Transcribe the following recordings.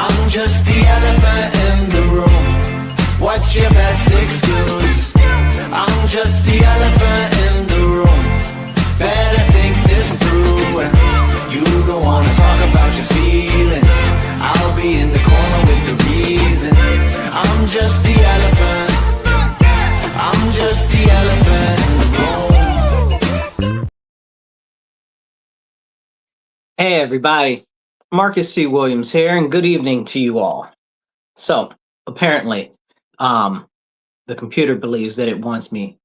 I'm just the elephant in the room. What's your best excuse? I'm just the elephant in the room. Better think this through. You don't wanna talk about your feelings. I'll be in the corner with the reason. I'm just the elephant. I'm just the elephant in the room. Hey everybody, Marcus C. Williams here, and good evening to you all. So apparently, the computer believes that it wants me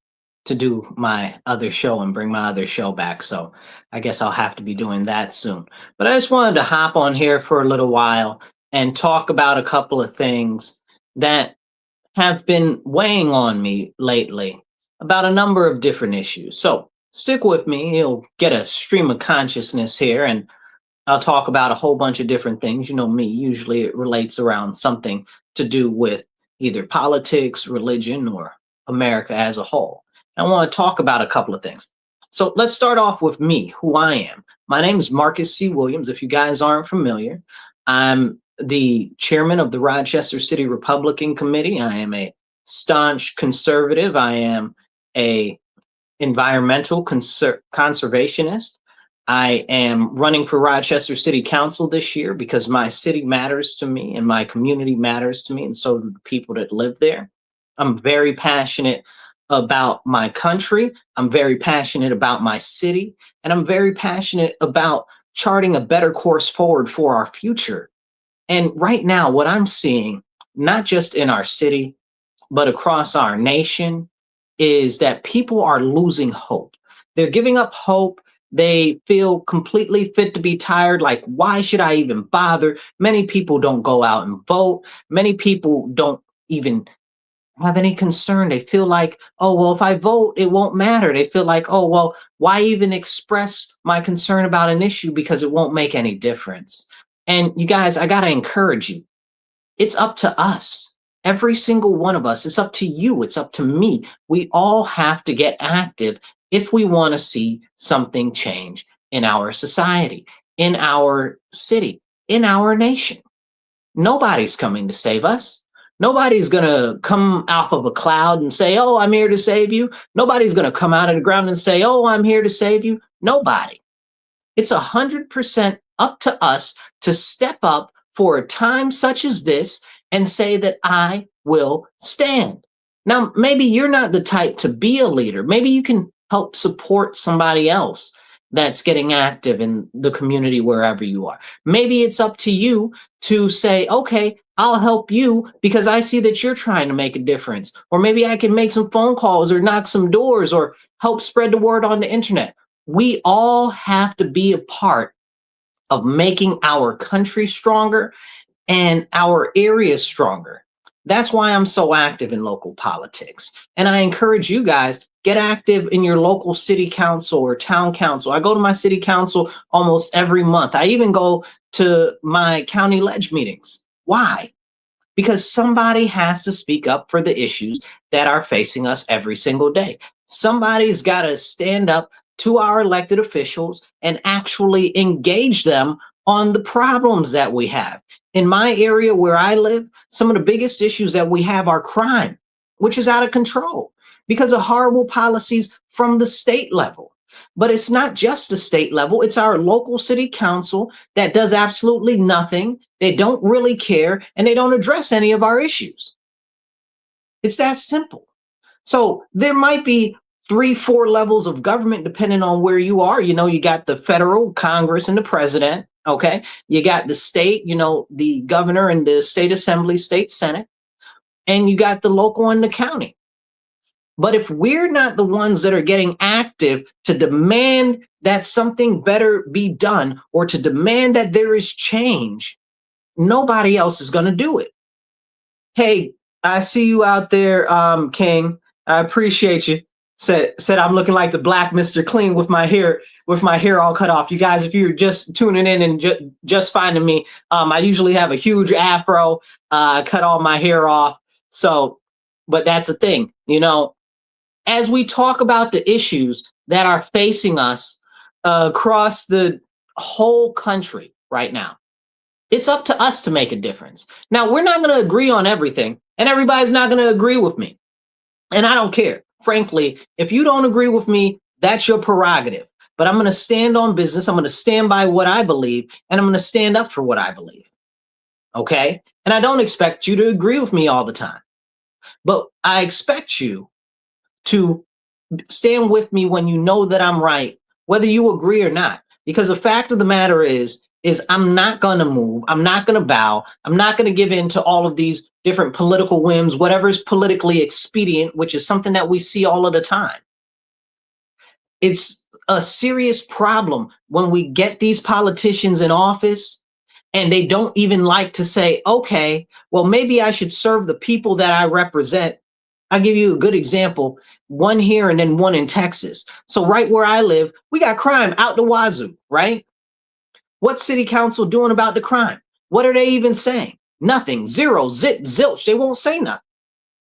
to do my other show and bring my other show back. So I guess I'll have to be doing that soon. But I just wanted to hop on here for a little while and talk about a couple of things that have been weighing on me lately about a number of different issues. So stick with me, you'll get a stream of consciousness here, and I'll talk about a whole bunch of different things. You know me, usually it relates around something to do with either politics, religion, or America as a whole. I want to talk about a couple of things. So let's start off with me, who I am. My name is Marcus C. Williams. If you guys aren't familiar, I'm the chairman of the Rochester City Republican Committee. I am a staunch conservative. I am a environmental conservationist. I am running for Rochester City Council this year because my city matters to me and my community matters to me, and so do the people that live there. I'm very passionate about my country. I'm very passionate about my city, and I'm very passionate about charting a better course forward for our future. And right now, what I'm seeing, not just in our city, but across our nation, is that people are losing hope. They're giving up hope. They feel completely fit to be tired. Like, why should I even bother? Many people don't go out and vote. Many people don't even have any concern. They feel like, oh, well, if I vote, it won't matter. They feel like, oh, well, why even express my concern about an issue because it won't make any difference. And you guys, I got to encourage you. It's up to us. Every single one of us. It's up to you. It's up to me. We all have to get active if we want to see something change in our society, in our city, in our nation. Nobody's coming to save us. Nobody's going to come off of a cloud and say, oh, I'm here to save you. Nobody's going to come out of the ground and say, oh, I'm here to save you. Nobody. It's 100% up to us to step up for a time such as this and say that I will stand. Now, maybe you're not the type to be a leader. Maybe you can help support somebody else that's getting active in the community wherever you are. Maybe it's up to you to say, okay, I'll help you because I see that you're trying to make a difference. Or maybe I can make some phone calls or knock some doors or help spread the word on the internet. We all have to be a part of making our country stronger and our area stronger. That's why I'm so active in local politics. And I encourage you guys, get active in your local city council or town council. I go to my city council almost every month. I even go to my county ledge meetings. Why? Because somebody has to speak up for the issues that are facing us every single day. Somebody's got to stand up to our elected officials and actually engage them on the problems that we have. In my area where I live, some of the biggest issues that we have are crime, which is out of control because of horrible policies from the state level. But it's not just the state level, it's our local city council that does absolutely nothing. They don't really care, and they don't address any of our issues. It's that simple. So there might be 3-4 levels of government depending on where you are. You know, you got the federal Congress and the president. Okay. You got the state, you know, the governor and the state assembly, state senate, and you got the local and the county. But if we're not the ones that are getting active to demand that something better be done or to demand that there is change, nobody else is going to do it. Hey, I see you out there, King. I appreciate you. Said I'm looking like the black Mr. Clean with my hair all cut off. You guys, if you're just tuning in and just finding me, I usually have a huge afro, cut all my hair off. So, but that's the thing, you know, as we talk about the issues that are facing us across the whole country right now, It's up to us to make a difference. Now, we're not going to agree on everything, and everybody's not going to agree with me. And I don't care. Frankly, if you don't agree with me, that's your prerogative. But I'm going to stand on business. I'm going to stand by what I believe, and I'm going to stand up for what I believe. Okay? And I don't expect you to agree with me all the time. But I expect you to stand with me when you know that I'm right, whether you agree or not. Because the fact of the matter is I'm not going to move. I'm not going to bow. I'm not going to give in to all of these different political whims, whatever's politically expedient, which is something that we see all of the time. It's a serious problem when we get these politicians in office and they don't even like to say, okay, well, maybe I should serve the people that I represent. I'll give you a good example, one here and then one in Texas. So right where I live, we got crime out the wazoo, right? What's city council doing about the crime? What are they even saying? Nothing, zero, zip, zilch. They won't say nothing.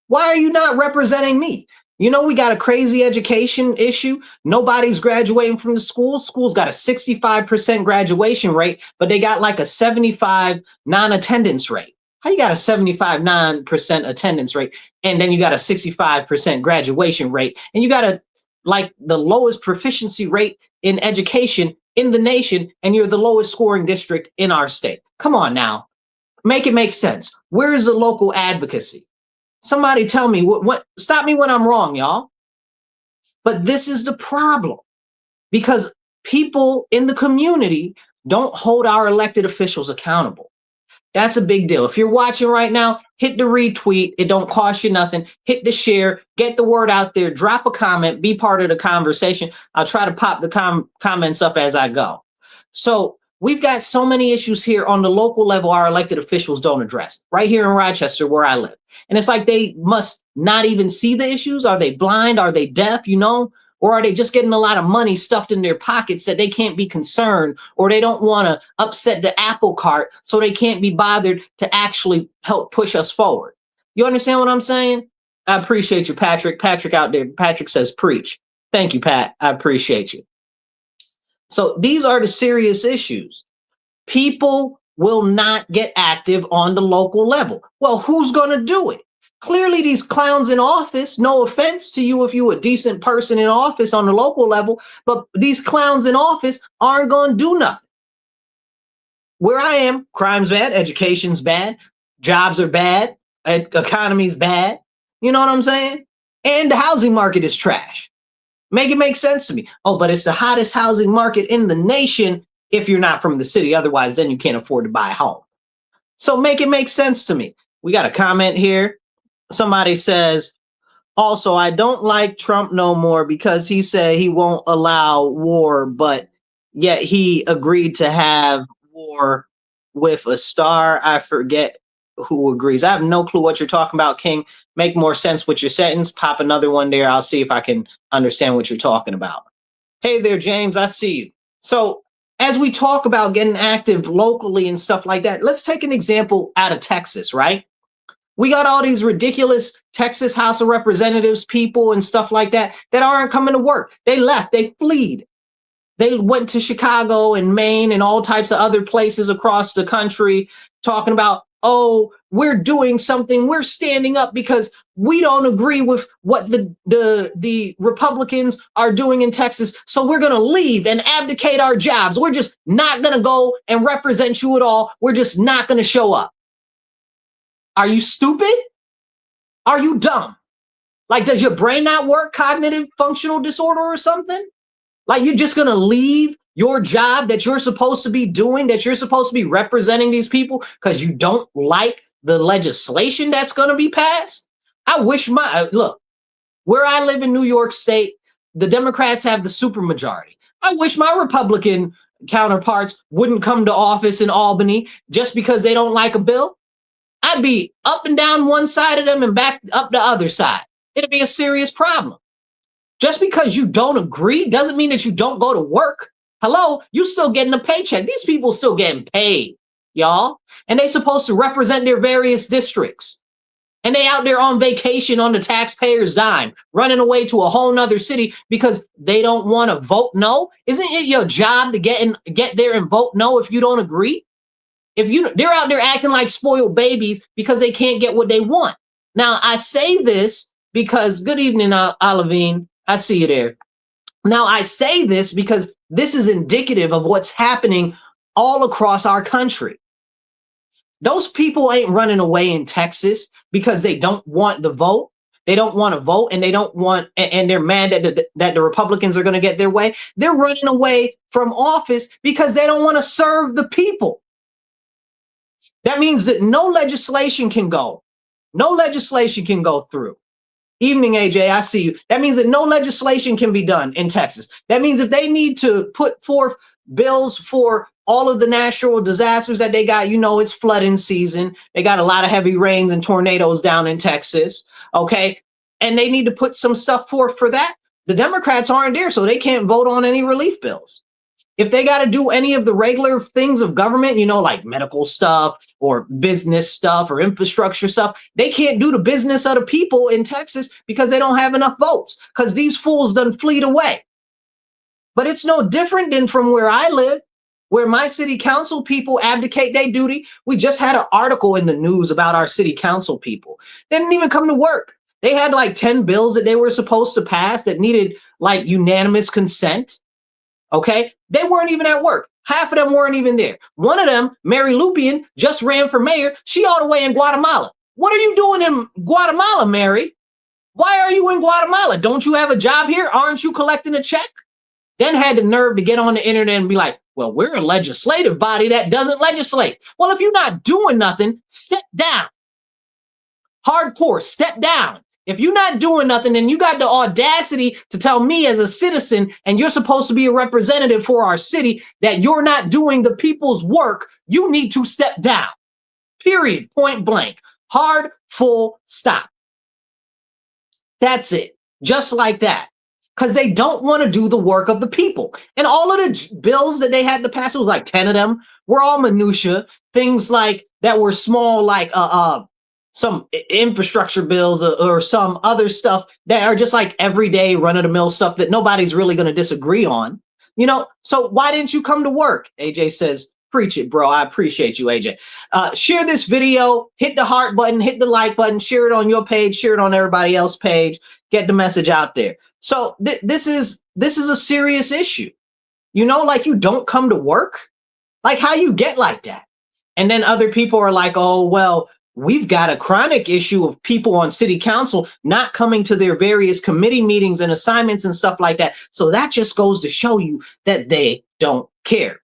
Why are you not representing me? You know, we got a crazy education issue. Nobody's graduating from the school. School's got a 65% graduation rate, but they got like a 75 non-attendance rate. How you got a 75 9% attendance rate, and then you got a 65% graduation rate, and you got a like the lowest proficiency rate in education in the nation, and you're the lowest scoring district in our state? Come on now, make it make sense. Where is the local advocacy? Somebody tell me what stop me when I'm wrong, y'all. But this is the problem, because people in the community don't hold our elected officials accountable. That's a big deal. If you're watching right now, hit the retweet. It don't cost you nothing. Hit the share, get the word out there, drop a comment, be part of the conversation. I'll try to pop the comments up as I go. So we've got so many issues here on the local level our elected officials don't address, right here in Rochester where I live. And it's like they must not even see the issues. Are they blind? Are they deaf? You know? Or are they just getting a lot of money stuffed in their pockets that they can't be concerned, or they don't want to upset the apple cart so they can't be bothered to actually help push us forward? You understand what I'm saying? I appreciate you, Patrick. Patrick out there. Patrick says preach. Thank you, Pat. I appreciate you. So these are the serious issues. People will not get active on the local level. Well, who's going to do it? Clearly, these clowns in office, no offense to you if you're a decent person in office on the local level, but these clowns in office aren't going to do nothing. Where I am, crime's bad, education's bad, jobs are bad, economy's bad. You know what I'm saying? And the housing market is trash. Make it make sense to me. Oh, but it's the hottest housing market in the nation if you're not from the city. Otherwise, then you can't afford to buy a home. So make it make sense to me. We got a comment here. Somebody says, also, I don't like Trump no more because he said he won't allow war, but yet he agreed to have war with a star. I forget who agrees. I have no clue what you're talking about, King. Make more sense with your sentence. Pop another one there. I'll see if I can understand what you're talking about. Hey there, James. I see you. So as we talk about getting active locally and stuff like that, let's take an example out of Texas, right? We got all these ridiculous Texas House of Representatives people and stuff like that aren't coming to work. They left. They fled. They went to Chicago and Maine and all types of other places across the country talking about, oh, we're doing something. We're standing up because we don't agree with what the Republicans are doing in Texas. So we're going to leave and abdicate our jobs. We're just not going to go and represent you at all. We're just not going to show up. Are you stupid? Are you dumb? Like, does your brain not work? Cognitive functional disorder or something? Like, you're just going to leave your job that you're supposed to be doing, that you're supposed to be representing these people because you don't like the legislation that's going to be passed? I wish look, where I live in New York State, the Democrats have the supermajority. I wish my Republican counterparts wouldn't come to office in Albany just because they don't like a bill. I'd be up and down one side of them and back up the other side. It'd be a serious problem. Just because you don't agree doesn't mean that you don't go to work. Hello, you still getting a paycheck. These people still getting paid, y'all. And they supposed to represent their various districts. And they out there on vacation on the taxpayers' dime, running away to a whole nother city because they don't want to vote no. Isn't it your job to get there and vote no if you don't agree? they're out there acting like spoiled babies because they can't get what they want. Now, I say this because, good evening, Olivine. I see you there. Now, I say this because this is indicative of what's happening all across our country. Those people ain't running away in Texas because they don't want the vote. They don't want to vote, and they don't want, and they're mad that the Republicans are going to get their way. They're running away from office because they don't want to serve the people. That means that no legislation can go. No legislation can go through. Evening, AJ, I see you. That means that no legislation can be done in Texas. That means if they need to put forth bills for all of the natural disasters that they got, it's flooding season. They got a lot of heavy rains and tornadoes down in Texas. Okay. And they need to put some stuff forth for that. The Democrats aren't there, so they can't vote on any relief bills. If they got to do any of the regular things of government, like medical stuff or business stuff or infrastructure stuff, they can't do the business of the people in Texas because they don't have enough votes, because these fools done fleed away. But it's no different than from where I live, where my city council people abdicate their duty. We just had an article in the news about our city council people. They didn't even come to work. They had like 10 bills that they were supposed to pass that needed like unanimous consent. Okay, they weren't even at work. Half of them weren't even there. One of them, Mary Lupian, just ran for mayor. She all the way in Guatemala. What are you doing in Guatemala, Mary? Why are you in Guatemala? Don't you have a job here? Aren't you collecting a check? Then had the nerve to get on the internet and be like, well, we're a legislative body that doesn't legislate. Well, if you're not doing nothing, step down. Hardcore, step down. If you're not doing nothing and you got the audacity to tell me as a citizen, and you're supposed to be a representative for our city, that you're not doing the people's work, you need to step down. Period. Point blank. Hard, full stop. That's it. Just like that. Because they don't want to do the work of the people. And all of the bills that they had to pass, it was like 10 of them, were all minutia. Things like that were small, like some infrastructure bills or some other stuff that are just like everyday run-of-the-mill stuff that nobody's really going to disagree on. So why didn't you come to work? AJ says, preach it, bro. I appreciate you, AJ. Share this video, hit the heart button, hit the like button, share it on your page, share it on everybody else's page, get the message out there. So this is a serious issue. Like you don't come to work, like how you get like that. And then other people are like, oh, well, we've got a chronic issue of people on city council not coming to their various committee meetings and assignments and stuff like that. So that just goes to show you that they don't care.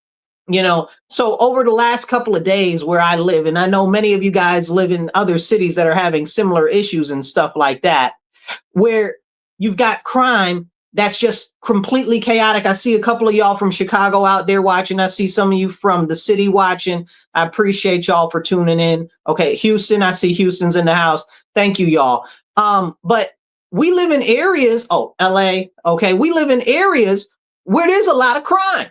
So over the last couple of days where I live, and I know many of you guys live in other cities that are having similar issues and stuff like that, where you've got crime that's just completely chaotic. I see a couple of y'all from Chicago out there watching. I see some of you from the city watching. I appreciate y'all for tuning in. Okay, Houston, I see Houston's in the house. Thank you, y'all. But we live in areas, LA, okay, we live in areas where there's a lot of crime.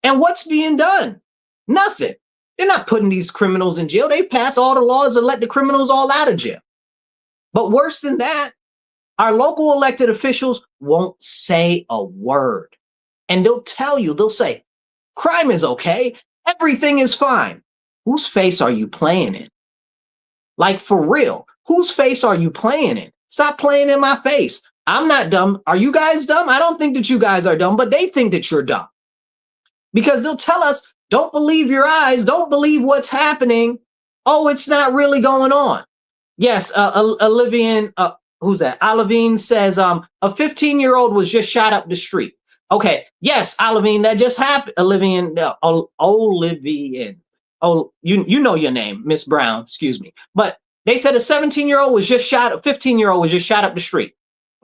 And what's being done? Nothing. They're not putting these criminals in jail. They pass all the laws and let the criminals all out of jail. But worse than that, our local elected officials won't say a word. And they'll tell you, they'll say, crime is okay. Everything is fine. Whose face are you playing in? Like, for real, whose face are you playing in? Stop playing in my face. I'm not dumb. Are you guys dumb? I don't think that you guys are dumb, but they think that you're dumb. Because they'll tell us, don't believe your eyes. Don't believe what's happening. Oh, it's not really going on. Yes, Olivian, who's that? Olivine says, a 15-year-old was just shot up the street. Okay, yes, Olivine, that just happened. Olivian. Oh, you know your name, Miss Brown, excuse me. But they said a 15-year-old was just shot up the street.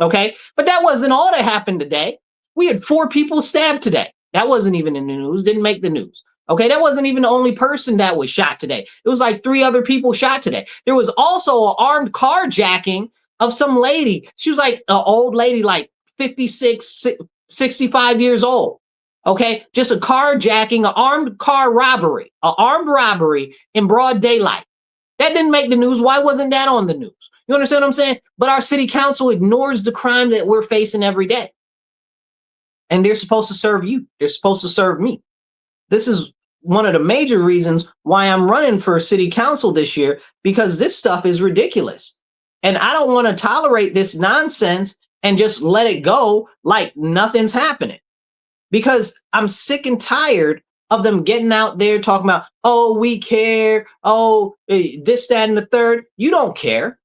Okay, but that wasn't all that happened today. We had 4 people stabbed today. That wasn't even in the news, didn't make the news. Okay, that wasn't even the only person that was shot today. It was like 3 other people shot today. There was also an armed carjacking of some lady. She was like an old lady, like 56, 65 years old. Okay, just a carjacking, an armed robbery in broad daylight. That didn't make the news. Why wasn't that on the news? You understand what I'm saying? But our city council ignores the crime that we're facing every day. And they're supposed to serve you. They're supposed to serve me. This is one of the major reasons why I'm running for city council this year, because this stuff is ridiculous. And I don't want to tolerate this nonsense and just let it go like nothing's happening, because I'm sick and tired of them getting out there talking about, oh, we care, oh, this, that, and the third. You don't care.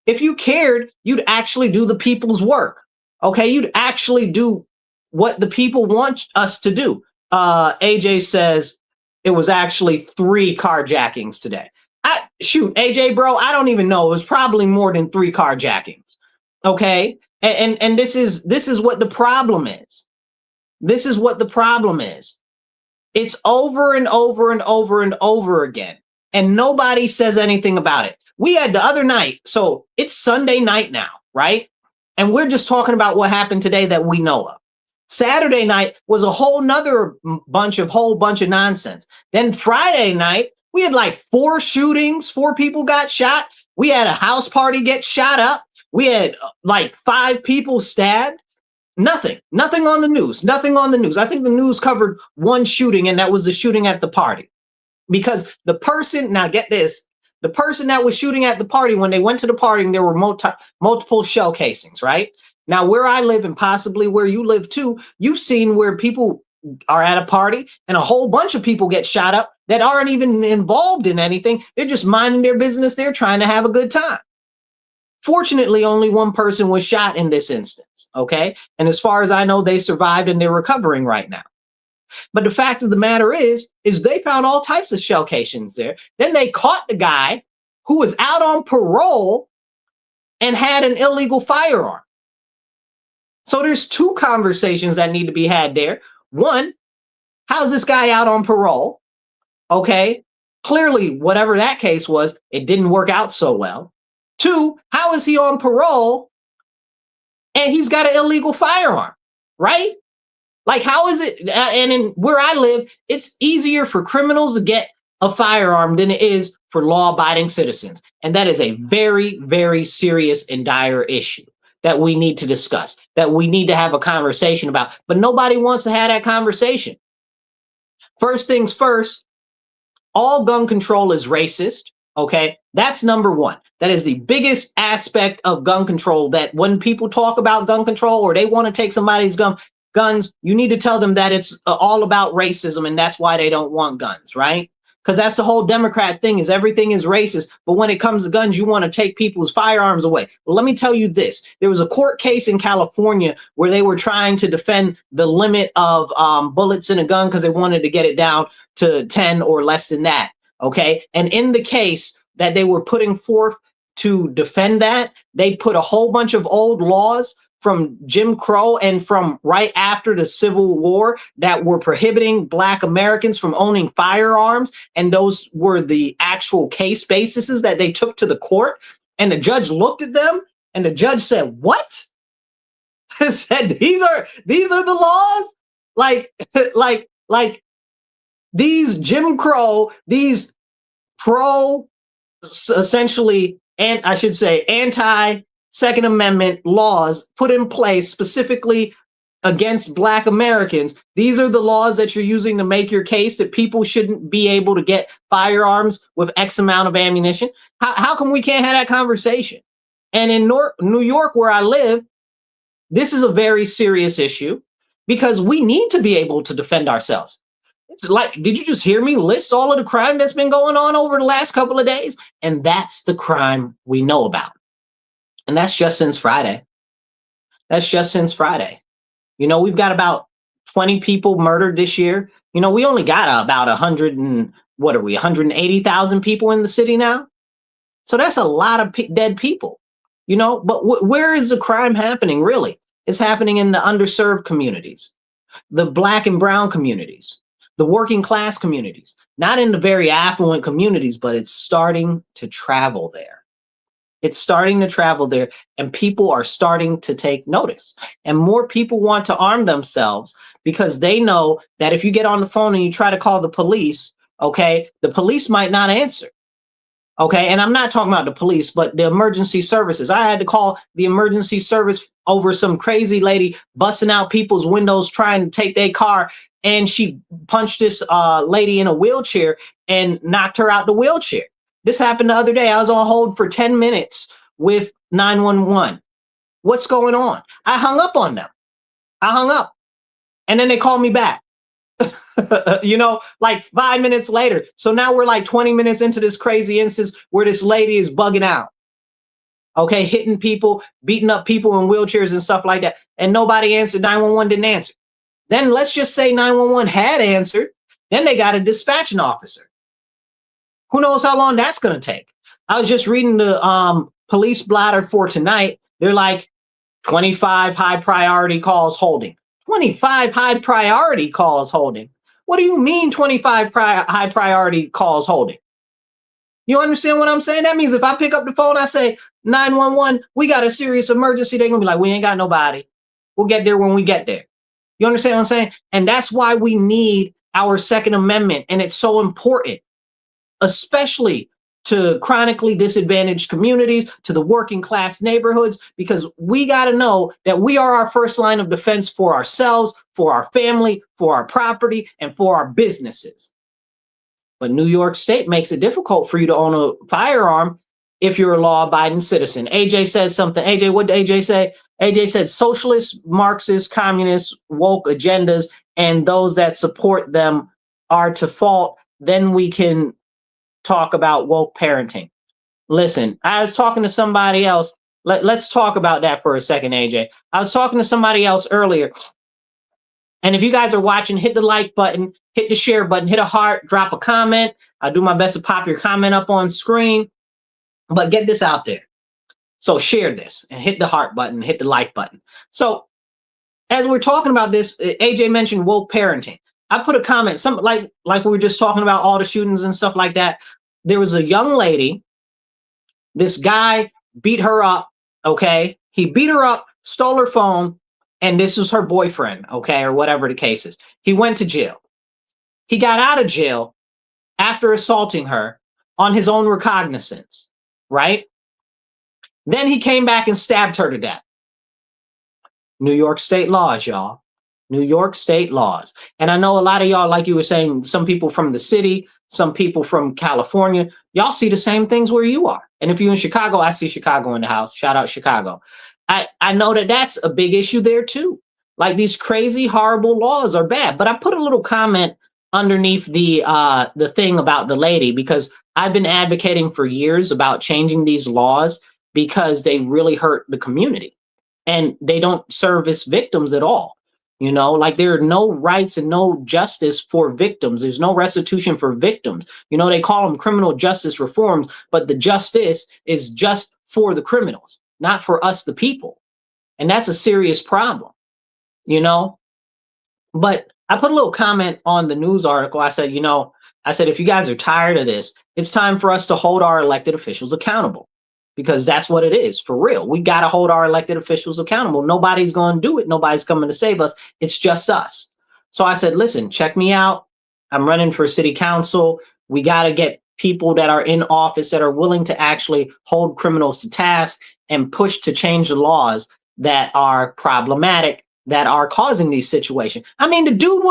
If you cared, you'd actually do the people's work. Okay, you'd actually do what the people want us to do. AJ says it was actually 3 carjackings today. Shoot, AJ, bro, I don't even know. It was probably more than 3 carjackings. Okay, and this is what the problem is. This is what the problem is. It's over and over and over and over again, and nobody says anything about it. We had the other night, so it's Sunday night now, right? And we're just talking about what happened today that we know of. Saturday night was a whole bunch of nonsense. Then Friday night, we had like 4 shootings, 4 people got shot. We had a house party get shot up. We had like 5 people stabbed. Nothing on the news, nothing on the news. I think the news covered 1 shooting, and that was the shooting at the party. Because the person, now get this, the person that was shooting at the party, when they went to the party, there were multiple shell casings, right? Now, where I live, and possibly where you live too, you've seen where people are at a party and a whole bunch of people get shot up that aren't even involved in anything. They're just minding their business. They're trying to have a good time. Fortunately, only 1 person was shot in this instance, okay? And as far as I know, they survived and they're recovering right now. But the fact of the matter is they found all types of shell casings there. Then they caught the guy who was out on parole and had an illegal firearm. So there's 2 conversations that need to be had there. 1, how's this guy out on parole? Okay, clearly, whatever that case was, it didn't work out so well. 2, how is he on parole and he's got an illegal firearm, right? Like, how is it? And in where I live, it's easier for criminals to get a firearm than it is for law-abiding citizens. And that is a very, very serious and dire issue that we need to discuss, that we need to have a conversation about. But nobody wants to have that conversation. First things first, all gun control is racist. Okay, that's number 1. That is the biggest aspect of gun control, that when people talk about gun control or they want to take somebody's guns, you need to tell them that it's all about racism and that's why they don't want guns, right? Because that's the whole Democrat thing, is everything is racist. But when it comes to guns, you want to take people's firearms away. Well, let me tell you this. There was a court case in California where they were trying to defend the limit of bullets in a gun because they wanted to get it down to 10 or less than that. Okay. And in the case that they were putting forth to defend that, they put a whole bunch of old laws from Jim Crow and from right after the Civil War that were prohibiting Black Americans from owning firearms. And those were the actual case bases that they took to the court. And the judge looked at them and the judge said, what? Said, these are the laws? Like these Jim Crow, these pro, essentially, and I should say anti-Second Amendment laws put in place specifically against Black Americans. These are the laws that you're using to make your case that people shouldn't be able to get firearms with X amount of ammunition. How come we can't have that conversation? And in New York, where I live, this is a very serious issue because we need to be able to defend ourselves. It's like, did you just hear me list all of the crime that's been going on over the last couple of days? And that's the crime we know about. And that's just since Friday. That's just since Friday. You know, we've got about 20 people murdered this year. You know, we only got about 180,000 people in the city now. So that's a lot of dead people, you know, but where is the crime happening really? It's happening in the underserved communities, the Black and brown communities, the working class communities, not in the very affluent communities, but it's starting to travel there. It's starting to travel there, and people are starting to take notice. And more people want to arm themselves because they know that if you get on the phone and you try to call the police, okay, the police might not answer. Okay. And I'm not talking about the police, but the emergency services. I had to call the emergency service over some crazy lady busting out people's windows trying to take their car. And she punched this lady in a wheelchair and knocked her out the wheelchair. This happened the other day. I was on hold for 10 minutes with 911. What's going on? I hung up on them. I hung up. And then they called me back. Like 5 minutes later. So now we're like 20 minutes into this crazy instance where this lady is bugging out. Okay, hitting people, beating up people in wheelchairs and stuff like that. And nobody answered. 911 didn't answer. Then let's just say 911 had answered. Then they got a dispatching officer. Who knows how long that's going to take? I was just reading the police blotter for tonight. They're like 25 high priority calls holding. 25 high priority calls holding. What do you mean 25 high priority calls holding? You understand what I'm saying? That means if I pick up the phone, I say 911, we got a serious emergency. They're going to be like, we ain't got nobody. We'll get there when we get there. You understand what I'm saying? And that's why we need our Second Amendment. And it's so important, especially to chronically disadvantaged communities, to the working class neighborhoods, because we got to know that we are our first line of defense for ourselves, for our family, for our property, and for our businesses. But New York State makes it difficult for you to own a firearm if you're a law-abiding citizen. AJ says something. AJ, what did AJ say? AJ said socialist, Marxist, communist, woke agendas, and those that support them are to fault. Then we can talk about woke parenting. Listen, I was talking to somebody else. Let's talk about that for a second, AJ. I was talking to somebody else earlier. And if you guys are watching, hit the like button, hit the share button, hit a heart, drop a comment. I'll do my best to pop your comment up on screen. But get this out there. So share this and hit the heart button, hit the like button. So as we're talking about this, AJ mentioned woke parenting. I put a comment, some like we were just talking about all the shootings and stuff like that. There was a young lady. This guy beat her up. Okay, he beat her up, stole her phone, and this was her boyfriend. Okay, or whatever the case is. He went to jail. He got out of jail after assaulting her on his own recognizance. Right? Then he came back and stabbed her to death. New York state laws, y'all. New York state laws. And I know a lot of y'all, like you were saying, some people from the city, some people from California, y'all see the same things where you are. And if you're in Chicago, I see Chicago in the house. Shout out Chicago. I know that that's a big issue there too. Like these crazy, horrible laws are bad. But I put a little comment underneath the thing about the lady because I've been advocating for years about changing these laws because they really hurt the community and they don't service victims at all. Like there are no rights and no justice for victims. There's no restitution for victims. They call them criminal justice reforms, but the justice is just for the criminals, not for us, the people. And that's a serious problem, But I put a little comment on the news article. I said, if you guys are tired of this, it's time for us to hold our elected officials accountable because that's what it is for real. We got to hold our elected officials accountable. Nobody's going to do it. Nobody's coming to save us. It's just us. So I said, listen, check me out. I'm running for city council. We got to get people that are in office that are willing to actually hold criminals to task and push to change the laws that are problematic, that are causing these situations. I mean, the dude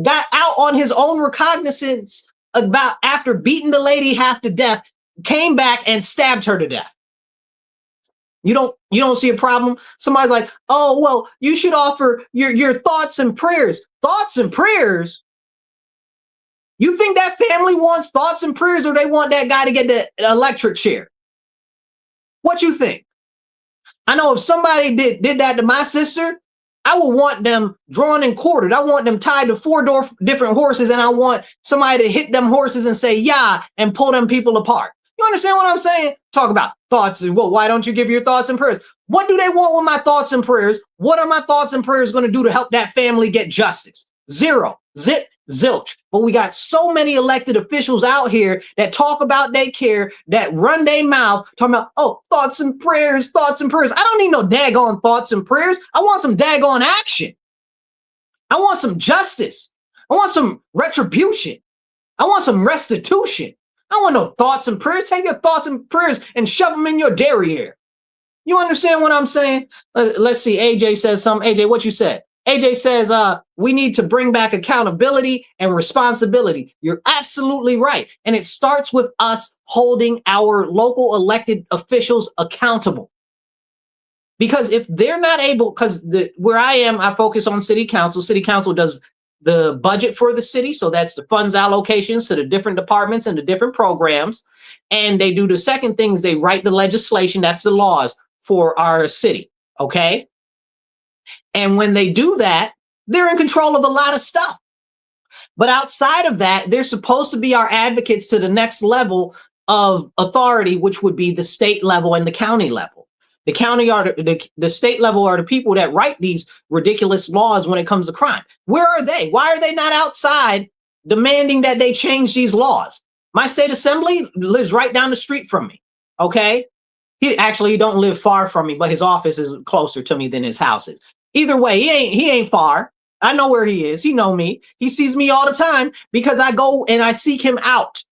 got out on his own recognizance about after beating the lady half to death, came back and stabbed her to death. You don't see a problem? Somebody's like, oh, well, you should offer your thoughts and prayers. Thoughts and prayers? You think that family wants thoughts and prayers or they want that guy to get the electric chair? What you think? I know if somebody did that to my sister, I would want them drawn and quartered. I want them tied to 4 different horses, and I want somebody to hit them horses and say, yeah, and pull them people apart. You understand what I'm saying? Talk about thoughts. Well, why don't you give your thoughts and prayers? What do they want with my thoughts and prayers? What are my thoughts and prayers going to do to help that family get justice? Zero. Zip. Zilch. But we got so many elected officials out here that talk about they care, that run their mouth, talking about, oh, thoughts and prayers, thoughts and prayers. I don't need no daggone thoughts and prayers. I want some daggone action. I want some justice. I want some retribution. I want some restitution. I want no thoughts and prayers. Take your thoughts and prayers and shove them in your derriere. You understand what I'm saying? Let's see. AJ says something. AJ, what you said? AJ says, we need to bring back accountability and responsibility. You're absolutely right. And it starts with us holding our local elected officials accountable. Because if they're not able, because where I am, I focus on city council. City council does the budget for the city. So that's the funds allocations to the different departments and the different programs. And they do the second thing is they write the legislation. That's the laws for our city. Okay. And when they do that, they're in control of a lot of stuff. But outside of that, they're supposed to be our advocates to the next level of authority, which would be the state level and the county level. The county are the state level are the people that write these ridiculous laws when it comes to crime. Where are they? Why are they not outside demanding that they change these laws? My state assembly lives right down the street from me. Okay. He don't live far from me, but his office is closer to me than his house is. Either way, he ain't far. I know where he is. He know me. He sees me all the time because I go and I seek him out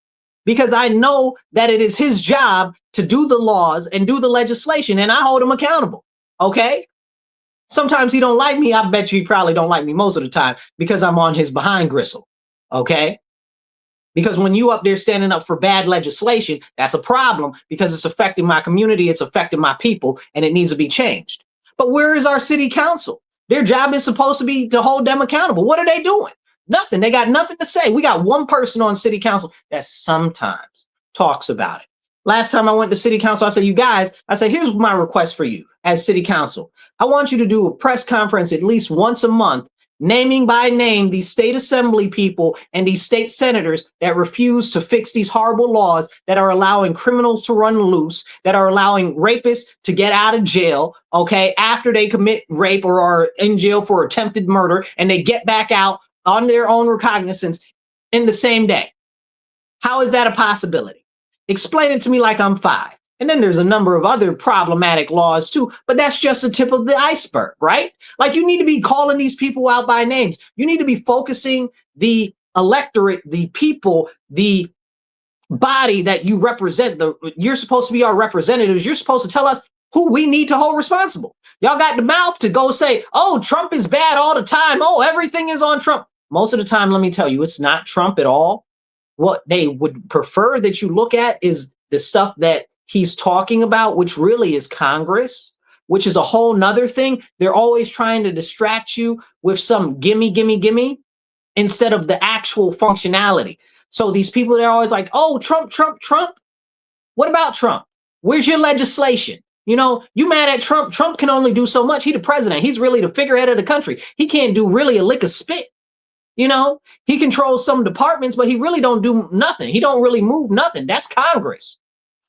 because I know that it is his job to do the laws and do the legislation, and I hold him accountable. Okay. Sometimes he don't like me. I bet you he probably don't like me most of the time because I'm on his behind gristle. Okay. Because when you up there standing up for bad legislation, that's a problem because it's affecting my community, it's affecting my people, and it needs to be changed. But where is our city council? Their job is supposed to be to hold them accountable. What are they doing? Nothing. They got nothing to say. We got one person on city council that sometimes talks about it. Last time I went to city council, I said, you guys, I said, here's my request for you as city council. I want you to do a press conference at least once a month, naming by name these state assembly people and these state senators that refuse to fix these horrible laws that are allowing criminals to run loose, that are allowing rapists to get out of jail, okay, after they commit rape or are in jail for attempted murder, and they get back out on their own recognizance in the same day. How is that a possibility? Explain it to me like I'm 5. And then there's a number of other problematic laws too, but that's just the tip of the iceberg, right? Like you need to be calling these people out by names. You need to be focusing the electorate, the people, the body that you represent. You're supposed to be our representatives. You're supposed to tell us who we need to hold responsible. Y'all got the mouth to go say, oh, Trump is bad all the time. Oh, everything is on Trump. Most of the time, let me tell you, it's not Trump at all. What they would prefer that you look at is the stuff that he's talking about, which really is Congress, which is a whole nother thing. They're always trying to distract you with some gimme, gimme, gimme, instead of the actual functionality. So these people, they're always like, oh, Trump, Trump, Trump. What about Trump? Where's your legislation? You know, you mad at Trump? Trump can only do so much. He's the president. He's really the figurehead of the country. He can't do really a lick of spit. You know, he controls some departments, but he really don't do nothing. He don't really move nothing. That's Congress.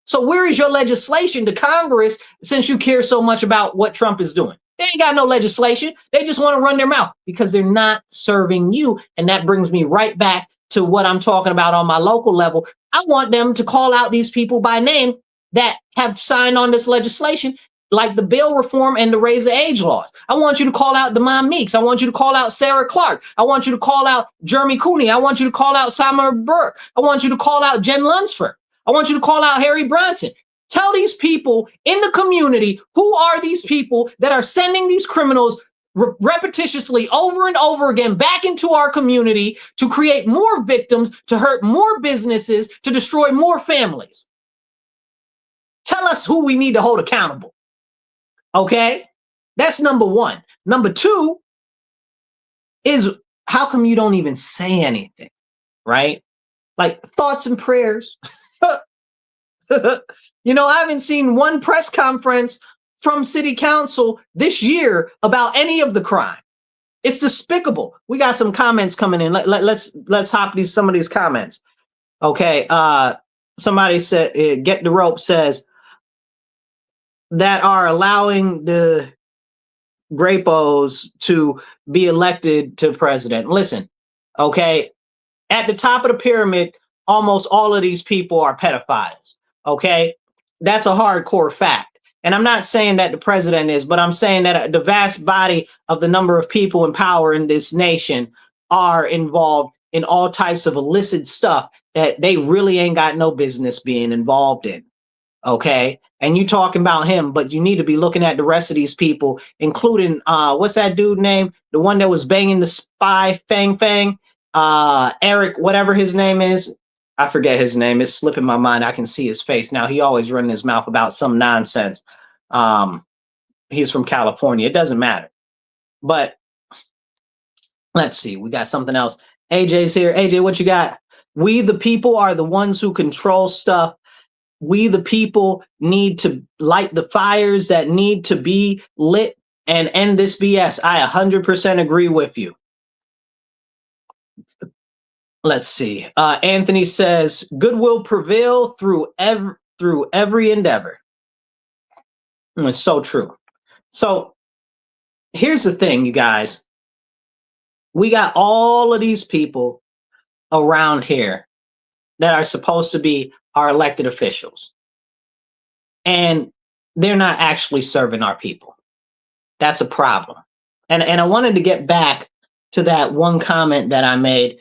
So where is your legislation to Congress since you care so much about what Trump is doing? They ain't got no legislation. They just want to run their mouth because they're not serving you. And that brings me right back to what I'm talking about on my local level. I want them to call out these people by name that have signed on this legislation, like the bail reform and the raise the age laws. I want you to call out Demond Meeks. I want you to call out Sarah Clark. I want you to call out Jeremy Cooney. I want you to call out Summer Burke. I want you to call out Jen Lunsford. I want you to call out Harry Bronson. Tell these people in the community, who are these people that are sending these criminals repetitiously over and over again back into our community to create more victims, to hurt more businesses, to destroy more families. Tell us who we need to hold accountable. Okay, that's number one. Number two is how come you don't even say anything, right? Like thoughts and prayers. You know, I haven't seen one press conference from city council this year about any of the crime. It's despicable. We got some comments coming in. Let's hop some of these comments. Okay, somebody said, Get the Rope says, that are allowing the Grapos to be elected to president. Listen, okay, at the top of the pyramid, almost all of these people are pedophiles. Okay, that's a hardcore fact. And I'm not saying that the president is, but I'm saying that the vast body of the number of people in power in this nation are involved in all types of illicit stuff that they really ain't got no business being involved in. Okay. And you talking about him, but you need to be looking at the rest of these people, including what's that dude name? The one that was banging the spy Fang Fang, Eric, whatever his name is. I forget his name. It's slipping my mind. I can see his face now. He always running his mouth about some nonsense. He's from California. It doesn't matter. But let's see. We got something else. AJ's here. AJ, what you got? We, the people, are the ones who control stuff. We, the people, need to light the fires that need to be lit and end this BS. I 100% agree with you. Let's see. Anthony says, goodwill prevail through every endeavor. It's so true. So here's the thing, you guys. We got all of these people around here that are supposed to be our elected officials. And they're not actually serving our people. That's a problem. And I wanted to get back to that one comment that I made.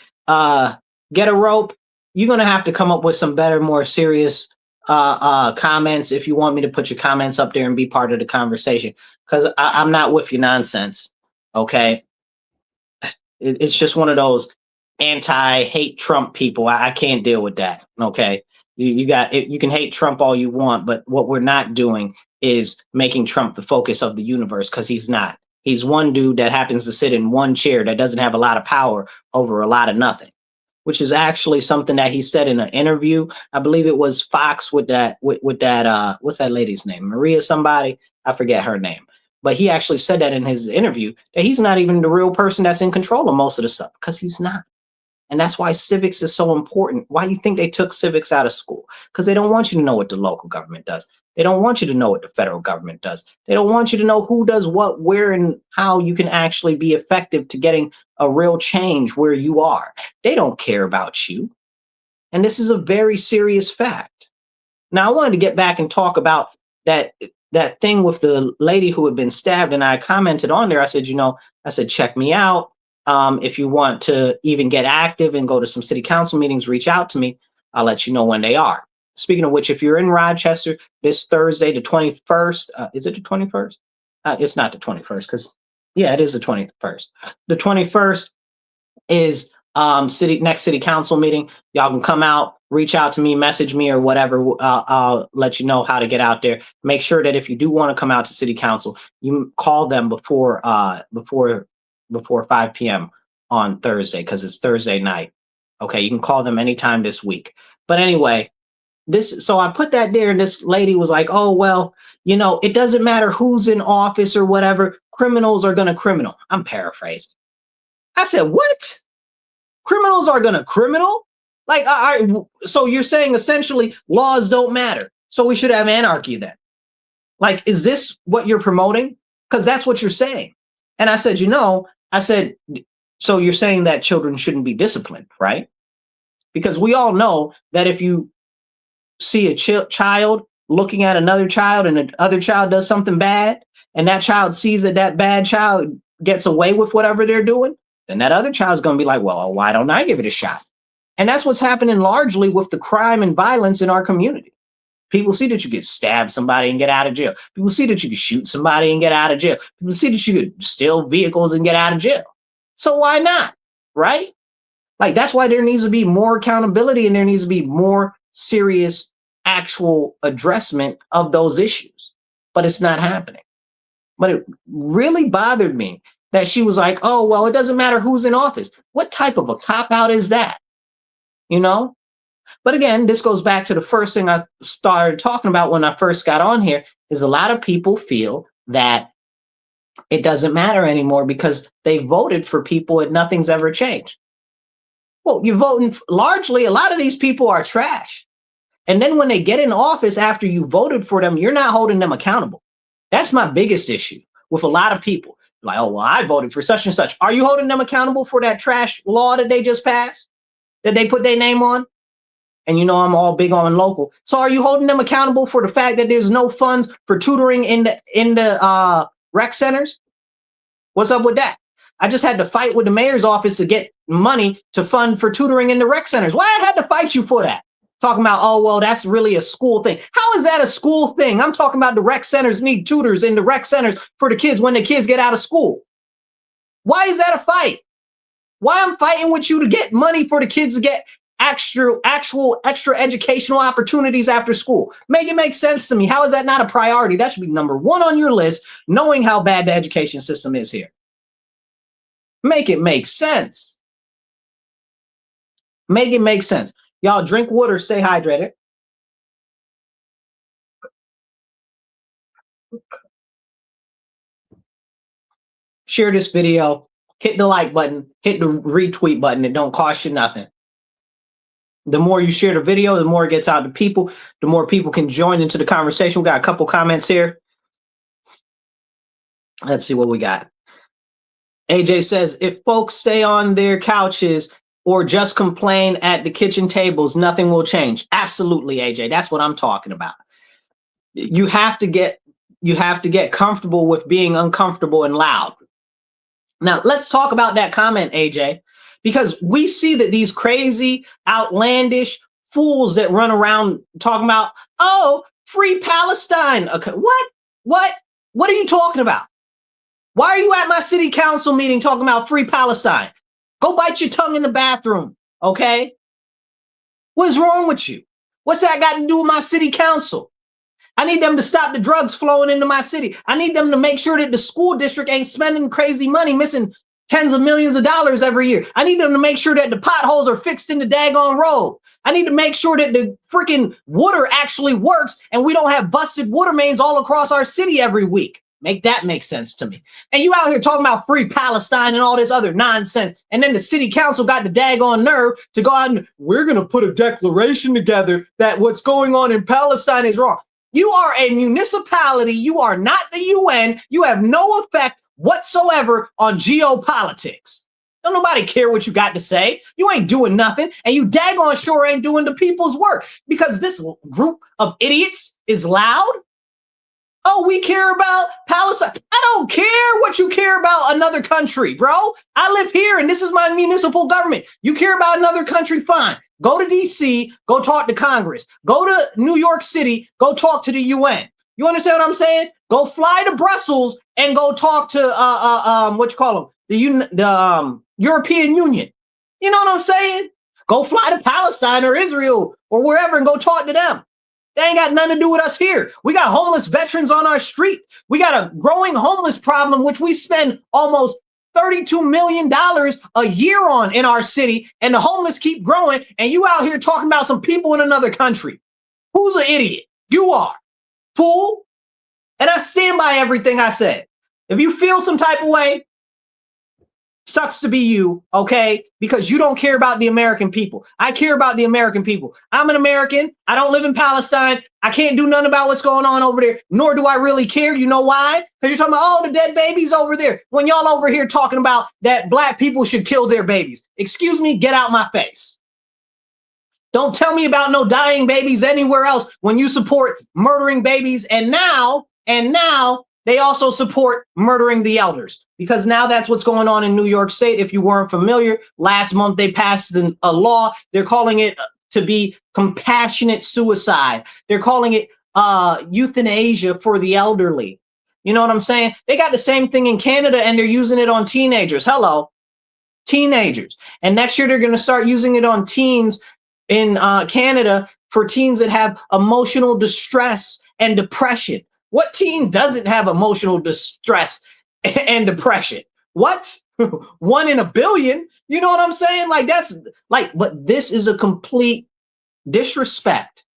Get a rope. You're going to have to come up with some better, more serious comments if you want me to put your comments up there and be part of the conversation, because I'm not with your nonsense. Okay. It's just one of those anti-hate Trump people. I can't deal with that. Okay. You can hate Trump all you want, but what we're not doing is making Trump the focus of the universe, because he's not. He's one dude that happens to sit in one chair that doesn't have a lot of power over a lot of nothing, which is actually something that he said in an interview. I believe it was Fox with that what's that lady's name? Maria somebody? I forget her name. But he actually said that in his interview, that he's not even the real person that's in control of most of the stuff, because he's not. And that's why civics is so important. Why you think they took civics out of school? Because they don't want you to know what the local government does. They don't want you to know what the federal government does. They don't want you to know who does what, where, and how you can actually be effective to getting a real change where you are. They don't care about you. And this is a very serious fact. Now, I wanted to get back and talk about that thing with the lady who had been stabbed. And I commented on there. I said, check me out. If you want to even get active and go to some city council meetings, reach out to me. I'll let you know when they are. Speaking of which, if you're in Rochester this Thursday, the 21st, is it the 21st? It's not the 21st, because, yeah, it is the 21st. The 21st is next city council meeting. Y'all can come out, reach out to me, message me or whatever. I'll let you know how to get out there. Make sure that if you do want to come out to city council, you call them before 5 p.m. on Thursday, because it's Thursday night. Okay, you can call them anytime this week. But anyway, so I put that there, and this lady was like, oh, well, it doesn't matter who's in office or whatever. Criminals are going to criminal. I'm paraphrasing. I said, what? Criminals are going to criminal? Like, so you're saying essentially laws don't matter. So we should have anarchy then. Like, is this what you're promoting? Because that's what you're saying. And I said, so you're saying that children shouldn't be disciplined, right? Because we all know that if you see a child looking at another child and the other child does something bad, and that child sees that bad child gets away with whatever they're doing, then that other child's going to be like, well, why don't I give it a shot? And that's what's happening largely with the crime and violence in our community. People see that you could stab somebody and get out of jail. People see that you could shoot somebody and get out of jail. People see that you could steal vehicles and get out of jail. So why not? Right? Like, that's why there needs to be more accountability, and there needs to be more serious actual addressment of those issues. But it's not happening. But it really bothered me that she was like, oh, well, it doesn't matter who's in office. What type of a cop-out is that? But again, this goes back to the first thing I started talking about when I first got on here, is a lot of people feel that it doesn't matter anymore because they voted for people and nothing's ever changed. Well, you're voting largely, a lot of these people are trash. And then when they get in office after you voted for them, you're not holding them accountable. That's my biggest issue with a lot of people. Like, oh, well, I voted for such and such. Are you holding them accountable for that trash law that they just passed, that they put their name on? And I'm all big on local. So are you holding them accountable for the fact that there's no funds for tutoring in the rec centers? What's up with that? I just had to fight with the mayor's office to get money to fund for tutoring in the rec centers. Why I had to fight you for that? Talking about, oh, well, that's really a school thing. How is that a school thing? I'm talking about the rec centers need tutors in the rec centers for the kids when the kids get out of school. Why is that a fight? Why I'm fighting with you to get money for the kids to get extra educational opportunities after school? Make it make sense to me. How is that not a priority? That should be number one on your list, knowing how bad the education system is here. Make it make sense. Make it make sense. Y'all drink water, stay hydrated. Share this video, hit the like button, hit the retweet button. It don't cost you nothing. The more you share the video, the more it gets out to people, the more people can join into the conversation. We got a couple comments here. Let's see what we got. AJ says, if folks stay on their couches or just complain at the kitchen tables, nothing will change. Absolutely, AJ. That's what I'm talking about. You have to get comfortable with being uncomfortable and loud. Now, let's talk about that comment, AJ, because we see that these crazy, outlandish fools that run around talking about, oh, free Palestine. Okay, what are you talking about? Why are you at my city council meeting talking about free Palestine? Go bite your tongue in the bathroom, okay? What's wrong with you? What's that got to do with my city council? I need them to stop the drugs flowing into my city. I need them to make sure that the school district ain't spending crazy money, missing tens of millions of dollars every year. I need them to make sure that the potholes are fixed in the daggone road. I need to make sure that the freaking water actually works and we don't have busted water mains all across our city every week. Make that make sense to me. And you out here talking about free Palestine and all this other nonsense. And then the city council got the daggone nerve to go out and we're going to put a declaration together that what's going on in Palestine is wrong. You are a municipality. You are not the UN. You have no effect whatsoever on geopolitics. Don't nobody care what you got to say. You ain't doing nothing. And you daggone sure ain't doing the people's work because this group of idiots is loud. Oh, we care about Palestine. I don't care what you care about another country, bro. I live here and this is my municipal government. You care about another country, fine. Go to DC, go talk to Congress. Go to New York City, go talk to the UN. You understand what I'm saying? Go fly to Brussels and go talk to what you call them? The European Union. You know what I'm saying? Go fly to Palestine or Israel or wherever and go talk to them. They ain't got nothing to do with us here. We got homeless veterans on our street. We got a growing homeless problem, which we spend almost $32 million a year on in our city, and the homeless keep growing, and you out here talking about some people in another country. Who's an idiot? You are, fool. And I stand by everything I said. If you feel some type of way, sucks to be you, okay? Because you don't care about the American people. I care about the American people. I'm an American. I don't live in Palestine. I can't do nothing about what's going on over there, nor do I really care. You know why? Because you're talking about, oh, the dead babies over there. When y'all over here talking about that black people should kill their babies. Excuse me, get out my face. Don't tell me about no dying babies anywhere else when you support murdering babies. And now, they also support murdering the elders because now that's what's going on in New York State. If you weren't familiar, last month they passed a law. They're calling it to be compassionate suicide. They're calling it euthanasia for the elderly. You know what I'm saying? They got the same thing in Canada and they're using it on teenagers. Hello, teenagers. And next year they're going to start using it on teens in Canada for teens that have emotional distress and depression. What teen doesn't have emotional distress and depression? What? 1 in a billion? You know what I'm saying? Like that's like, but this is a complete disrespect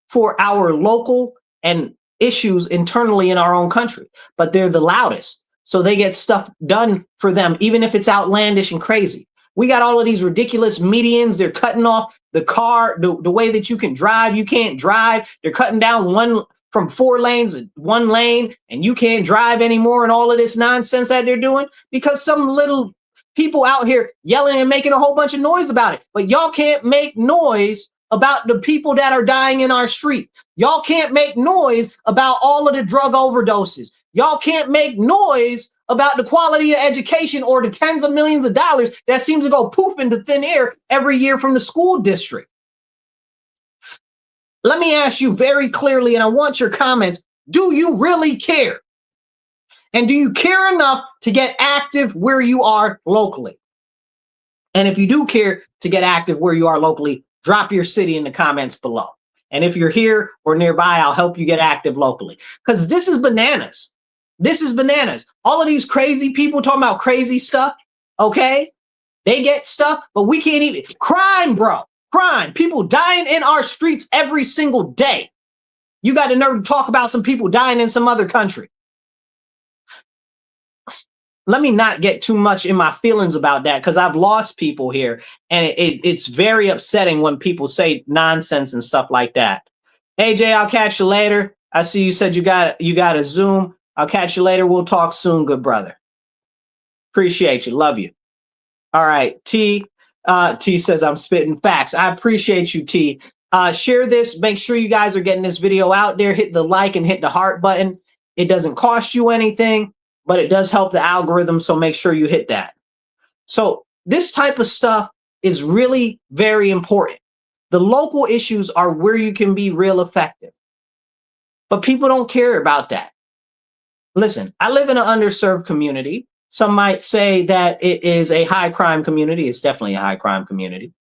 for our local and issues internally in our own country. But they're the loudest. So they get stuff done for them, even if it's outlandish and crazy. We got all of these ridiculous medians. They're cutting off the car, the way that you can drive. You can't drive. They're cutting down from 4 lanes to 1 lane, and you can't drive anymore, and all of this nonsense that they're doing because some little people out here yelling and making a whole bunch of noise about it. But y'all can't make noise about the people that are dying in our street. Y'all can't make noise about all of the drug overdoses. y'all can't make noise about the quality of education or the tens of millions of dollars that seems to go poof into thin air every year from the school district. Let me ask you very clearly, and I want your comments. Do you really care? And do you care enough to get active where you are locally? And if you do care to get active where you are locally, drop your city in the comments below. And if you're here or nearby, I'll help you get active locally. Because this is bananas. This is bananas. All of these crazy people talking about crazy stuff, okay? They get stuff, but we can't even. Crime, bro. Crime. People dying in our streets every single day. You got the nerve to talk about some people dying in some other country. Let me not get too much in my feelings about that because I've lost people here, and it's very upsetting when people say nonsense and stuff like that. AJ, I'll catch you later. I see you said you got a Zoom. I'll catch you later. We'll talk soon, good brother. Appreciate you. Love you. All right. T says I'm spitting facts. I appreciate you, T. Share this. Make sure you guys are getting this video out there. Hit the like and hit the heart button. It doesn't cost you anything, but it does help the algorithm. So make sure you hit that. So this type of stuff is really very important. The local issues are where you can be real effective, but people don't care about that. Listen, I live in an underserved community. Some might say that it is a high crime community. It's definitely a high crime community.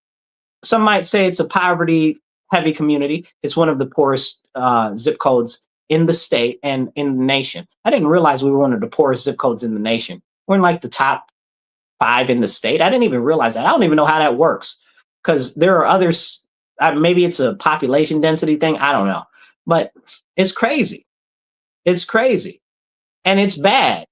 Some might say it's a poverty heavy community. It's one of the poorest zip codes in the state and in the nation. I didn't realize we were one of the poorest zip codes in the nation. We're in like the top 5 in the state. I didn't even realize that. I don't even know how that works because there are others. Maybe it's a population density thing. I don't know, but it's crazy. It's crazy and it's bad.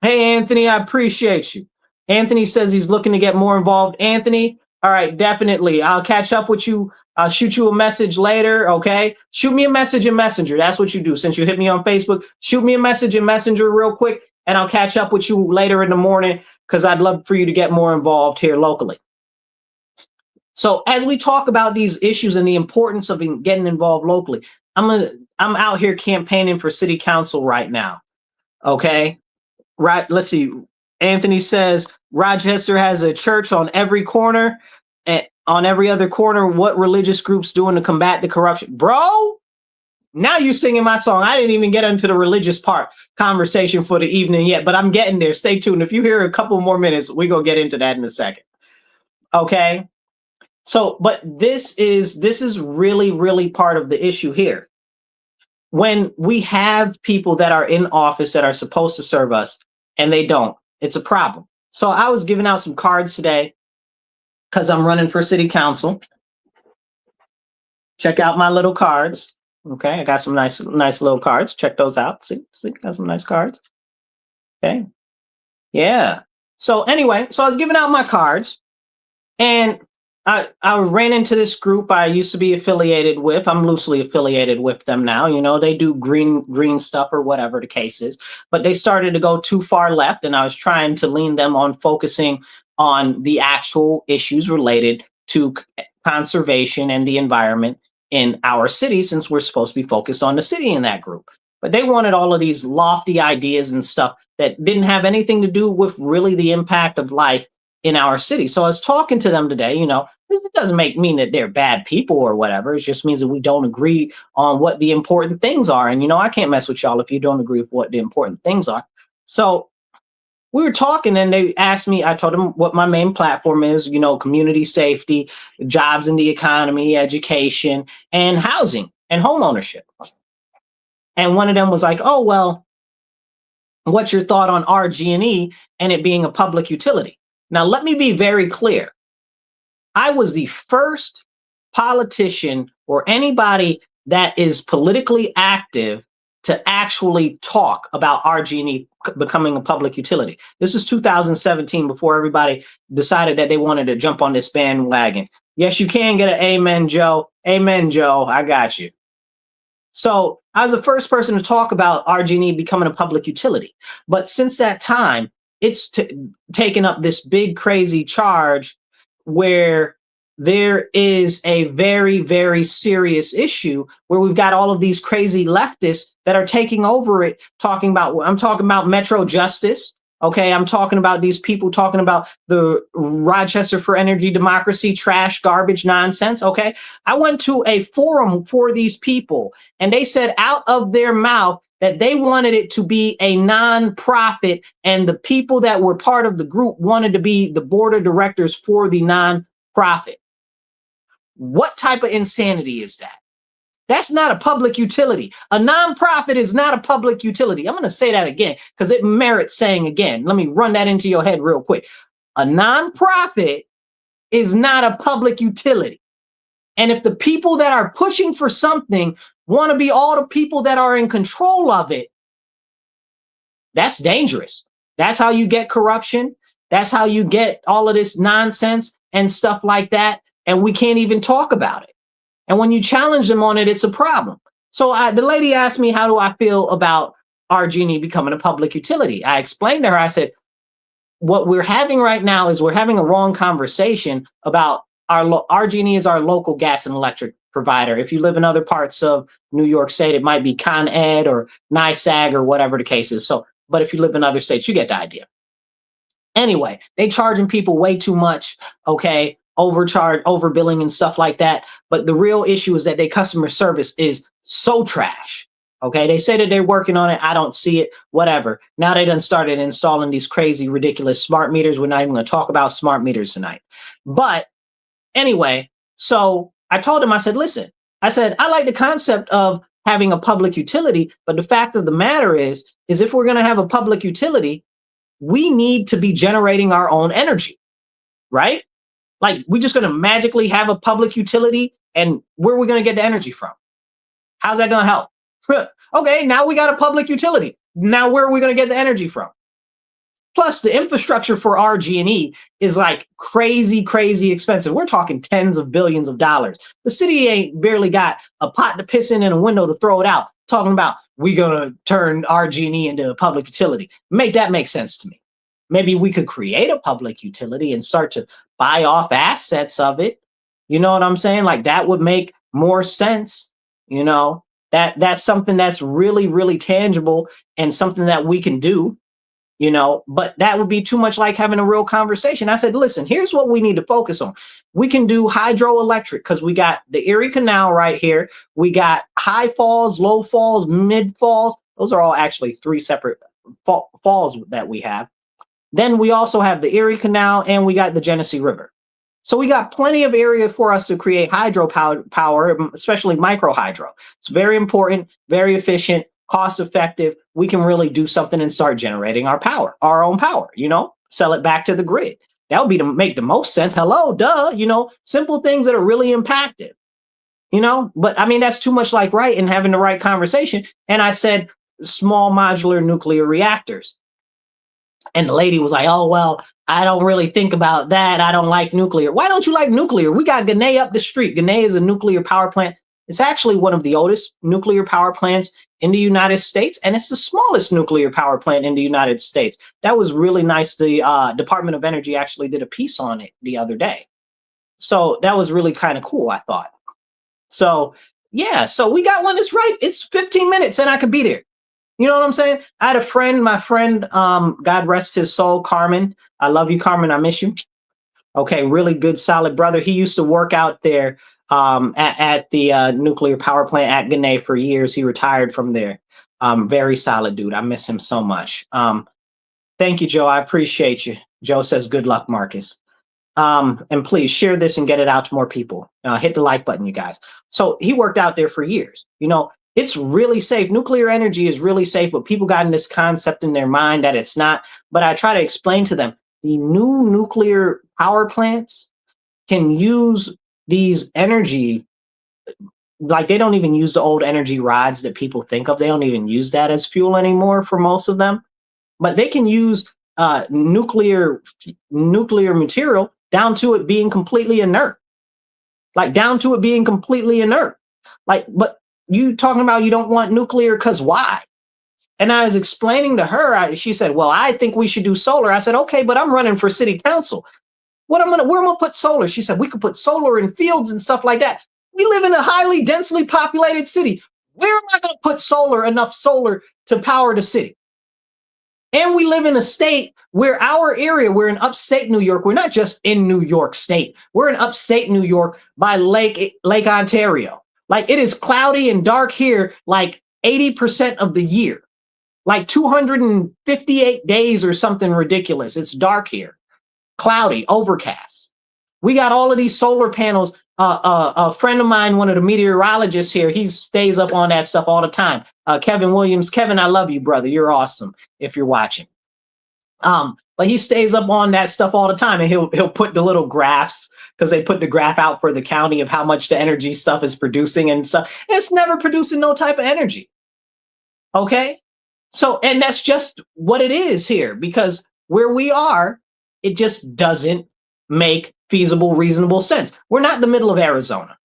Hey, Anthony, I appreciate you. Anthony says he's looking to get more involved. Anthony, all right, definitely. I'll catch up with you. I'll shoot you a message later, okay? Shoot me a message in Messenger. That's what you do. Since you hit me on Facebook, shoot me a message in Messenger real quick, and I'll catch up with you later in the morning because I'd love for you to get more involved here locally. So as we talk about these issues and the importance of getting involved locally, I'm out here campaigning for city council right now, okay? Right, let's see. Anthony says Rochester has a church on every corner. And on every other corner, what religious groups doing to combat the corruption? Bro, now you're singing my song. I didn't even get into the religious part conversation for the evening yet, but I'm getting there. Stay tuned. If you hear a couple more minutes, we're going to get into that in a second. Okay. So, but this is really, really part of the issue here. When we have people that are in office that are supposed to serve us and they don't, it's a problem. So I was giving out some cards today because I'm running for city council. Check out my little cards. Okay, I got some nice little cards. Check those out. See, got some nice cards. Okay, yeah. So anyway, so I was giving out my cards, and I ran into this group I used to be affiliated with. I'm loosely affiliated with them now. You know, they do green stuff or whatever the case is, but they started to go too far left, and I was trying to lean them on focusing on the actual issues related to conservation and the environment in our city, since we're supposed to be focused on the city in that group. But they wanted all of these lofty ideas and stuff that didn't have anything to do with really the impact of life in our city. So I was talking to them today, you know, it doesn't mean that they're bad people or whatever. It just means that we don't agree on what the important things are. And, you know, I can't mess with y'all if you don't agree with what the important things are. So we were talking and they asked me, I told them what my main platform is, you know, community safety, jobs in the economy, education, and housing and home ownership. And one of them was like, oh, well, what's your thought on RG&E and it being a public utility? Now, let me be very clear. I was the first politician or anybody that is politically active to actually talk about RG&E becoming a public utility. This is 2017, before everybody decided that they wanted to jump on this bandwagon. Yes, you can get an amen, Joe. Amen, Joe. I got you. So I was the first person to talk about RG&E becoming a public utility. But since that time, it's taken up this big, crazy charge where there is a very, very serious issue where we've got all of these crazy leftists that are taking over it, I'm talking about Metro Justice. Okay, I'm talking about these people talking about the Rochester for Energy Democracy trash, garbage, nonsense. Okay, I went to a forum for these people and they said out of their mouth that they wanted it to be a non-profit, and the people that were part of the group wanted to be the board of directors for the non-profit. What type of insanity is that? That's not a public utility. A nonprofit is not a public utility. I'm going to say that again because it merits saying again. Let me run that into your head real quick. A nonprofit is not a public utility. And if the people that are pushing for something want to be all the people that are in control of it, that's dangerous. That's how you get corruption. That's how you get all of this nonsense and stuff like that. And we can't even talk about it. And when you challenge them on it, it's a problem. So the lady asked me, how do I feel about RG&E becoming a public utility? I explained to her, I said, what we're having right now is we're having a wrong conversation about RG&E is our local gas and electric provider. If you live in other parts of New York State, it might be Con Ed or NYSAG or whatever the case is. So, but if you live in other states, you get the idea. Anyway, they charging people way too much, okay? Overbilling and stuff like that. But the real issue is that their customer service is so trash. Okay, they say that they're working on it. I don't see it, whatever. Now they done started installing these crazy, ridiculous smart meters. We're not even going to talk about smart meters tonight. But anyway, so I told him, I said, listen, I said, I like the concept of having a public utility, but the fact of the matter is if we're going to have a public utility, we need to be generating our own energy, right? Like, we're just going to magically have a public utility, and where are we going to get the energy from? How's that going to help? Okay, now we got a public utility. Now where are we going to get the energy from? Plus, the infrastructure for RG&E is like crazy, crazy expensive. We're talking tens of billions of dollars. The city ain't barely got a pot to piss in and a window to throw it out. Talking about we're going to turn RG&E into a public utility. Make that make sense to me. Maybe we could create a public utility and start to buy off assets of it. You know what I'm saying? Like, that would make more sense. You know, that's something that's really, really tangible and something that we can do, you know, but that would be too much like having a real conversation. I said, listen, here's what we need to focus on. We can do hydroelectric because we got the Erie Canal right here. We got high falls, low falls, mid falls. Those are all actually three separate falls that we have. Then we also have the Erie Canal and we got the Genesee River. So we got plenty of area for us to create hydropower, especially micro hydro. It's very important, very efficient, cost effective. We can really do something and start generating our power, our own power, you know, sell it back to the grid. That would be to make the most sense. Hello, duh, you know, simple things that are really impacted, you know, but I mean, that's too much like right and having the right conversation. And I said, small modular nuclear reactors. And the lady was like, oh, well, I don't really think about that. I don't like nuclear. Why don't you like nuclear? We got Gunay up the street. Gunay is a nuclear power plant. It's actually one of the oldest nuclear power plants in the United States, and it's the smallest nuclear power plant in the United States. That was really nice. The Department of Energy actually did a piece on it the other day. So that was really kind of cool, I thought. So, yeah, so we got one that's right. It's 15 minutes and I could be there. You know what I'm saying? I had a friend, my friend, God rest his soul, Carmen. I love you, Carmen. I miss you. Okay, really good, solid brother. He used to work out there at the nuclear power plant at Gunay for years. He retired from there. Very solid dude. I miss him so much. Thank you, Joe. I appreciate you. Joe says, good luck, Marcus. And please share this and get it out to more people. Hit the like button, you guys. So he worked out there for years. You know, it's really safe. Nuclear energy is really safe, but people got in this concept in their mind that it's not. But I try to explain to them, the new nuclear power plants can use these energy, like they don't even use the old energy rods that people think of. They don't even use that as fuel anymore for most of them. But they can use nuclear material down to it being completely inert. Like down to it being completely inert. Like, but you talking about you don't want nuclear because why? And I was explaining to her, she said, well, I think we should do solar. I said, okay, but I'm running for city council. Where am I gonna put solar? She said, we could put solar in fields and stuff like that. We live in a highly densely populated city. Where am I gonna put enough solar to power the city? And we live in a state where our area, we're in upstate New York. We're not just in New York State. We're in upstate New York by Lake Ontario. Like, it is cloudy and dark here like 80% of the year, like 258 days or something ridiculous. It's dark here, cloudy, overcast. We got all of these solar panels. A friend of mine, one of the meteorologists here, he stays up on that stuff all the time. Kevin Williams. Kevin, I love you, brother. You're awesome if you're watching. But he stays up on that stuff all the time, and he'll put the little graphs, because they put the graph out for the county of how much the energy stuff is producing and stuff. And it's never producing no type of energy. Okay? So, and that's just what it is here, because where we are, it just doesn't make feasible, reasonable sense. We're not in the middle of Arizona.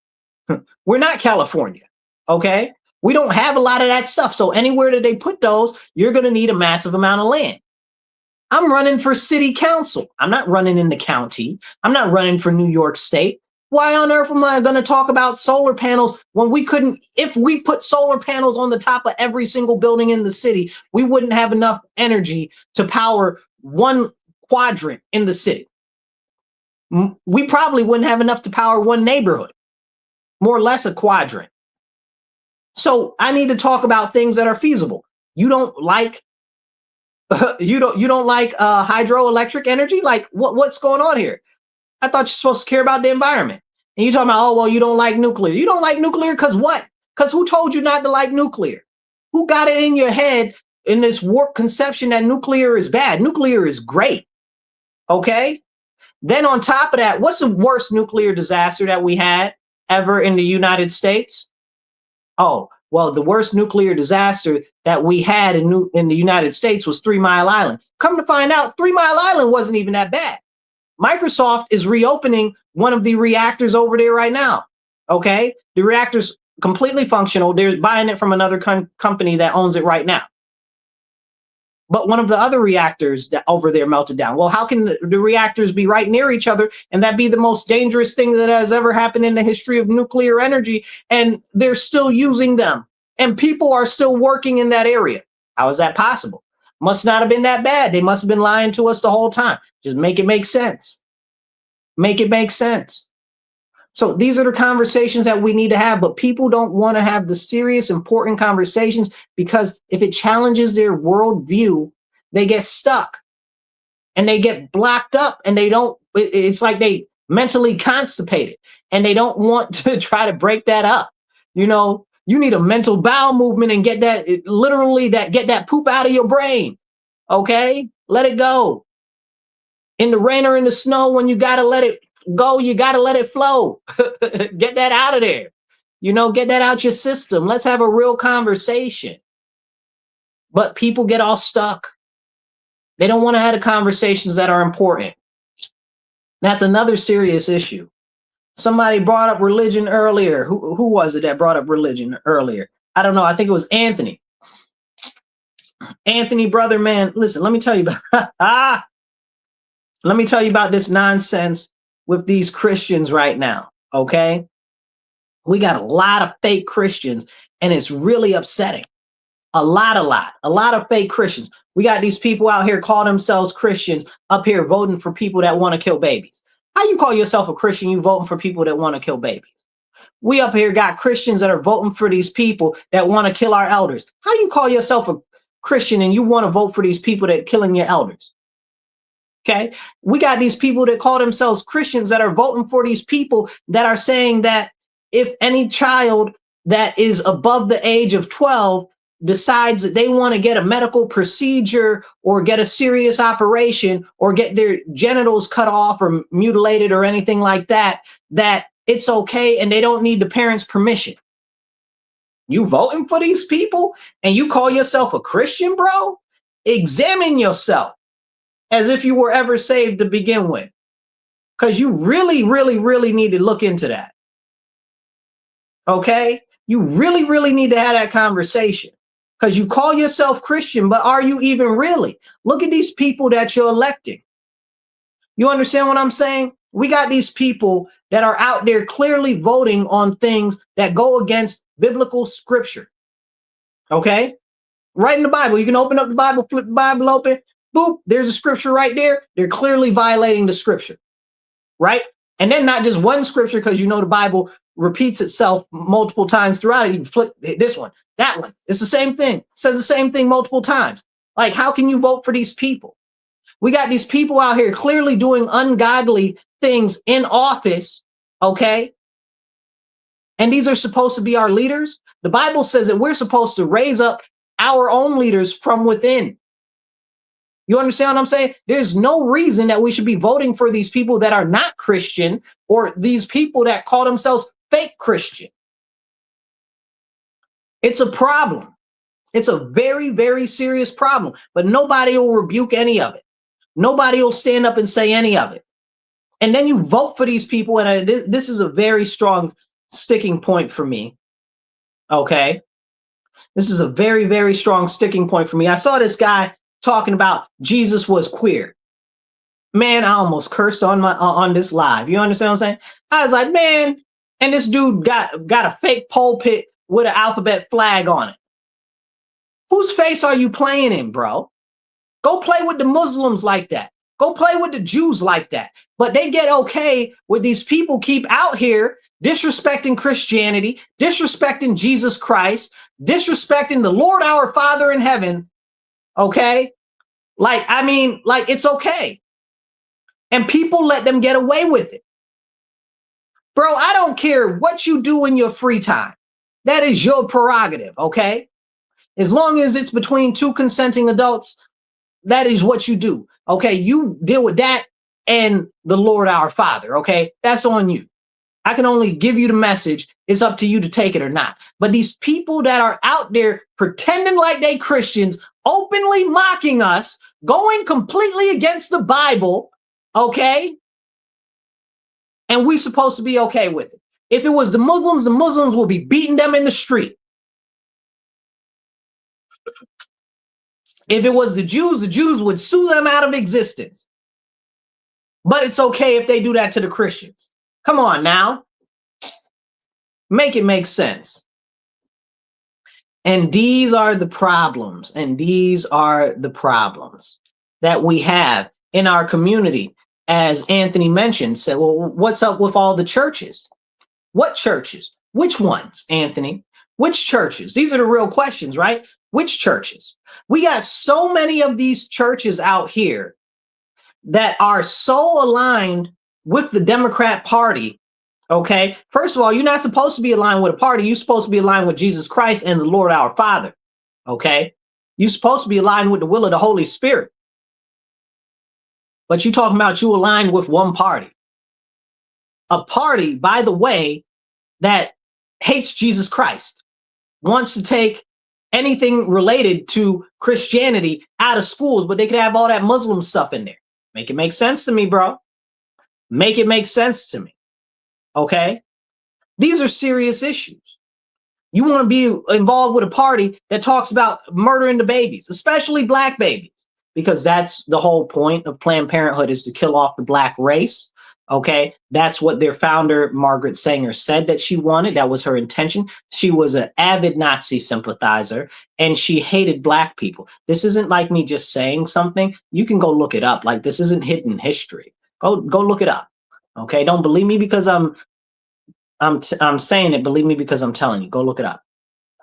We're not California. Okay? We don't have a lot of that stuff. So anywhere that they put those, you're going to need a massive amount of land. I'm running for city council. I'm not running in the county. I'm not running for New York State. Why on earth am I going to talk about solar panels when we couldn't? If we put solar panels on the top of every single building in the city, we wouldn't have enough energy to power one quadrant in the city. We probably wouldn't have enough to power one neighborhood, more or less a quadrant. So I need to talk about things that are feasible. You don't like you don't like hydroelectric energy? Like, what's going on here? I thought you're supposed to care about the environment. And you talking about, oh, well, you don't like nuclear. You don't like nuclear because what? Because who told you not to like nuclear? Who got it in your head in this warped conception that nuclear is bad? Nuclear is great. Okay? Then on top of that, what's the worst nuclear disaster that we had ever in the United States? Oh, well, the worst nuclear disaster that we had in the United States was 3 Mile Island. Come to find out, 3 Mile Island wasn't even that bad. Microsoft is reopening one of the reactors over there right now. Okay? The reactor's completely functional. They're buying it from another company that owns it right now. But one of the other reactors that over there melted down. Well, how can the reactors be right near each other and that be the most dangerous thing that has ever happened in the history of nuclear energy? And they're still using them. And people are still working in that area. How is that possible? Must not have been that bad. They must have been lying to us the whole time. Just make it make sense. Make it make sense. So these are the conversations that we need to have, but people don't want to have the serious, important conversations because if it challenges their worldview, they get stuck and they get blocked up and they don't, it's like they mentally constipated and they don't want to try to break that up. You know, you need a mental bowel movement and get that, get that poop out of your brain. Okay? Let it go. In the rain or in the snow, when you got to let it go, you got to let it flow. Get that out of there. You know, get that out your system. Let's have a real conversation. But people get all stuck. They don't want to have the conversations that are important. That's another serious issue. Somebody brought up religion earlier. Who was it that brought up religion earlier? I don't know. I think it was Anthony. Anthony, brother, man, listen, let me tell you about let me tell you about this nonsense with these Christians right now, okay? We got a lot of fake Christians, and it's really upsetting. A lot of fake Christians. We got these people out here call themselves Christians up here voting for people that want to kill babies. How you call yourself a Christian, you voting for people that want to kill babies? We up here got Christians that are voting for these people that want to kill our elders. How you call yourself a Christian and you want to vote for these people that are killing your elders? Okay, we got these people that call themselves Christians that are voting for these people that are saying that if any child that is above the age of 12 decides that they want to get a medical procedure or get a serious operation or get their genitals cut off or mutilated or anything like that, that it's okay and they don't need the parents' permission. You voting for these people and you call yourself a Christian, bro? Examine yourself. As if you were ever saved to begin with. Because you really need to look into that. Okay? You really need to have that conversation. Because you call yourself Christian, but are you even really? Look at these people that you're electing. You understand what I'm saying? We got these people that are out there clearly voting on things that go against biblical scripture. Okay? Right in the Bible. You can open up the Bible, flip the Bible open, boop, there's a scripture right there. They're clearly violating the scripture, right? And then not just one scripture, because you know the Bible repeats itself multiple times throughout it. You can flip this one, that one. It's the same thing. It says the same thing multiple times. Like, how can you vote for these people? We got these people out here clearly doing ungodly things in office, okay? And these are supposed to be our leaders. The Bible says that we're supposed to raise up our own leaders from within. You understand what I'm saying? There's no reason that we should be voting for these people that are not Christian, or these people that call themselves fake Christian. It's a problem. It's a very, very serious problem, but nobody will rebuke any of it. Nobody will stand up and say any of it. And then you vote for these people, and this is a very strong sticking point for me. Okay? This is a very, very strong sticking point for me. I saw this guy talking about Jesus was queer. Man, I almost cursed on this live. You understand what I'm saying? I was like, man, and this dude got a fake pulpit with an alphabet flag on it. Whose face are you playing in, bro? Go play with the Muslims like that. Go play with the Jews like that. But they get okay with these people keep out here disrespecting Christianity, disrespecting Jesus Christ, disrespecting the Lord our Father in heaven. Okay? Like, I mean, like, it's okay. And people let them get away with it. Bro, I don't care what you do in your free time. That is your prerogative, okay? As long as it's between two consenting adults, that is what you do, okay? You deal with that and the Lord our Father, okay? That's on you. I can only give you the message. It's up to you to take it or not. But these people that are out there pretending like they Christians, openly mocking us, going completely against the Bible, okay? And we supposed to be okay with it. If it was the Muslims will be beating them in the street. If it was the Jews would sue them out of existence. But it's okay if they do that to the Christians. Come on now. Make it make sense. And these are the problems. And these are the problems that we have in our community. As Anthony mentioned, said, well, what's up with all the churches? What churches? Which ones, Anthony? Which churches? These are the real questions, right? Which churches? We got so many of these churches out here that are so aligned with the Democrat Party, okay? First of all, you're not supposed to be aligned with a party. You're supposed to be aligned with Jesus Christ and the Lord our Father, okay? You're supposed to be aligned with the will of the Holy Spirit. But you're talking about you aligned with one party. A party, by the way, that hates Jesus Christ, wants to take anything related to Christianity out of schools, but they could have all that Muslim stuff in there. Make it make sense to me, bro. Make it make sense to me. Okay? These are serious issues. You want to be involved with a party that talks about murdering the babies, especially black babies, because that's the whole point of Planned Parenthood, is to kill off the black race. Okay, that's what their founder, Margaret Sanger, said that she wanted. That was her intention. She was an avid Nazi sympathizer, and she hated black people. This isn't like me just saying something. You can go look it up. Like, this isn't hidden history. Go look it up. Okay, don't believe me because I'm saying it. Believe me because I'm telling you. Go look it up.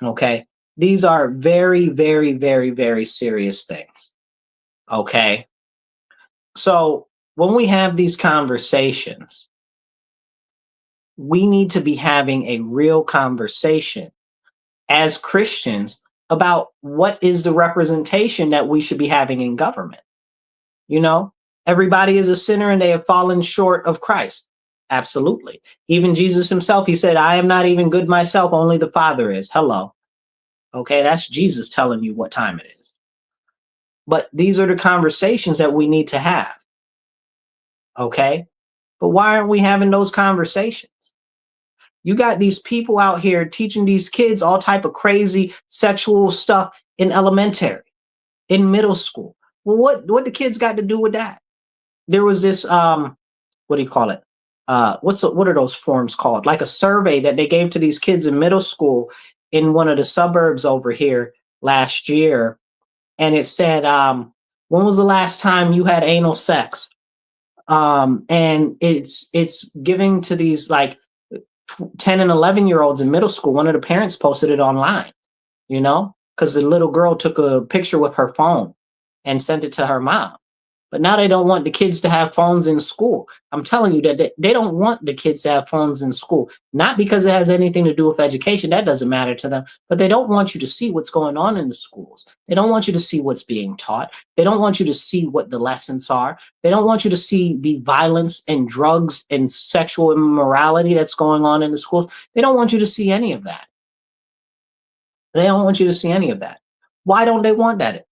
Okay, these are very, very, very, very serious things. Okay, so when we have these conversations, we need to be having a real conversation as Christians about what is the representation that we should be having in government. You know, everybody is a sinner and they have fallen short of Christ. Absolutely. Even Jesus himself, he said, I am not even good myself, only the Father is. Hello. Okay, that's Jesus telling you what time it is. But these are the conversations that we need to have. Okay, but why aren't we having those conversations? You got these people out here teaching these kids all type of crazy sexual stuff in elementary, in middle school. Well, what the kids got to do with that? there was this what do you call it? What are those forms called? Like a survey that they gave to these kids in middle school in one of the suburbs over here last year, and it said, when was the last time you had anal sex? And it's giving to these like 10 and 11-year olds in middle school. One of the parents posted it online, because the little girl took a picture with her phone and sent it to her mom. But now they don't want the kids to have phones in school. I'm telling you that they don't want the kids to have phones in school, not because it has anything to do with education. That doesn't matter to them. But they don't want you to see what's going on in the schools. They don't want you to see what's being taught. They don't want you to see what the lessons are. They don't want you to see the violence and drugs and sexual immorality that's going on in the schools. They don't want you to see any of that. They don't want you to see any of that. Why don't they want that?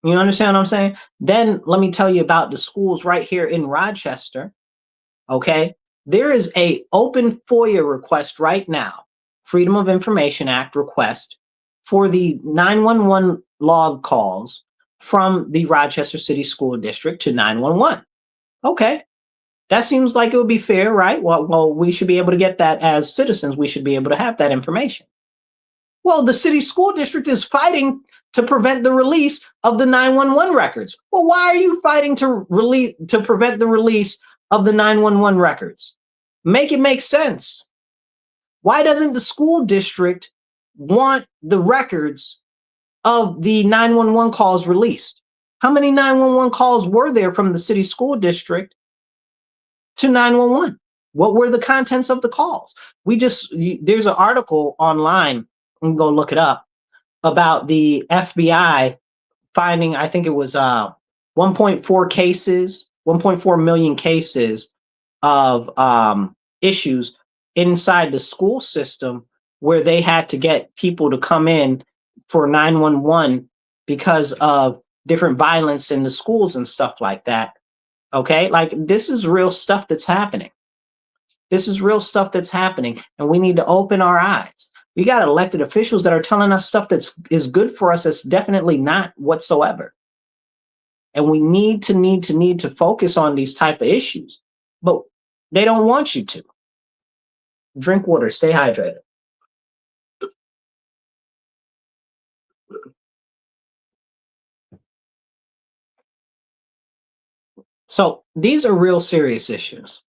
You understand what I'm saying? Then let me tell you about the schools right here in Rochester. Okay. There is a open FOIA request right now, Freedom of Information Act request for the 911 log calls from the Rochester City School District to 911. Okay. That seems like it would be fair, right? Well, we should be able to get that as citizens. We should be able to have that information. Well, the city school district is fighting to prevent the release of the 911 records. Well, why are you fighting to prevent the release of the 911 records? Make it make sense. Why doesn't the school district want the records of the 911 calls released? How many 911 calls were there from the city school district to 911? What were the contents of the calls? There's an article online, you can go look it up, about the FBI finding, I think it was 1.4 million cases of issues inside the school system where they had to get people to come in for 911 because of different violence in the schools and stuff like that. Okay, like this is real stuff that's happening. This is real stuff that's happening, and we need to open our eyes. We got elected officials that are telling us stuff is good for us. That's definitely not whatsoever. And we need to focus on these type of issues, but they don't want you to. Drink water, stay hydrated. So these are real serious issues,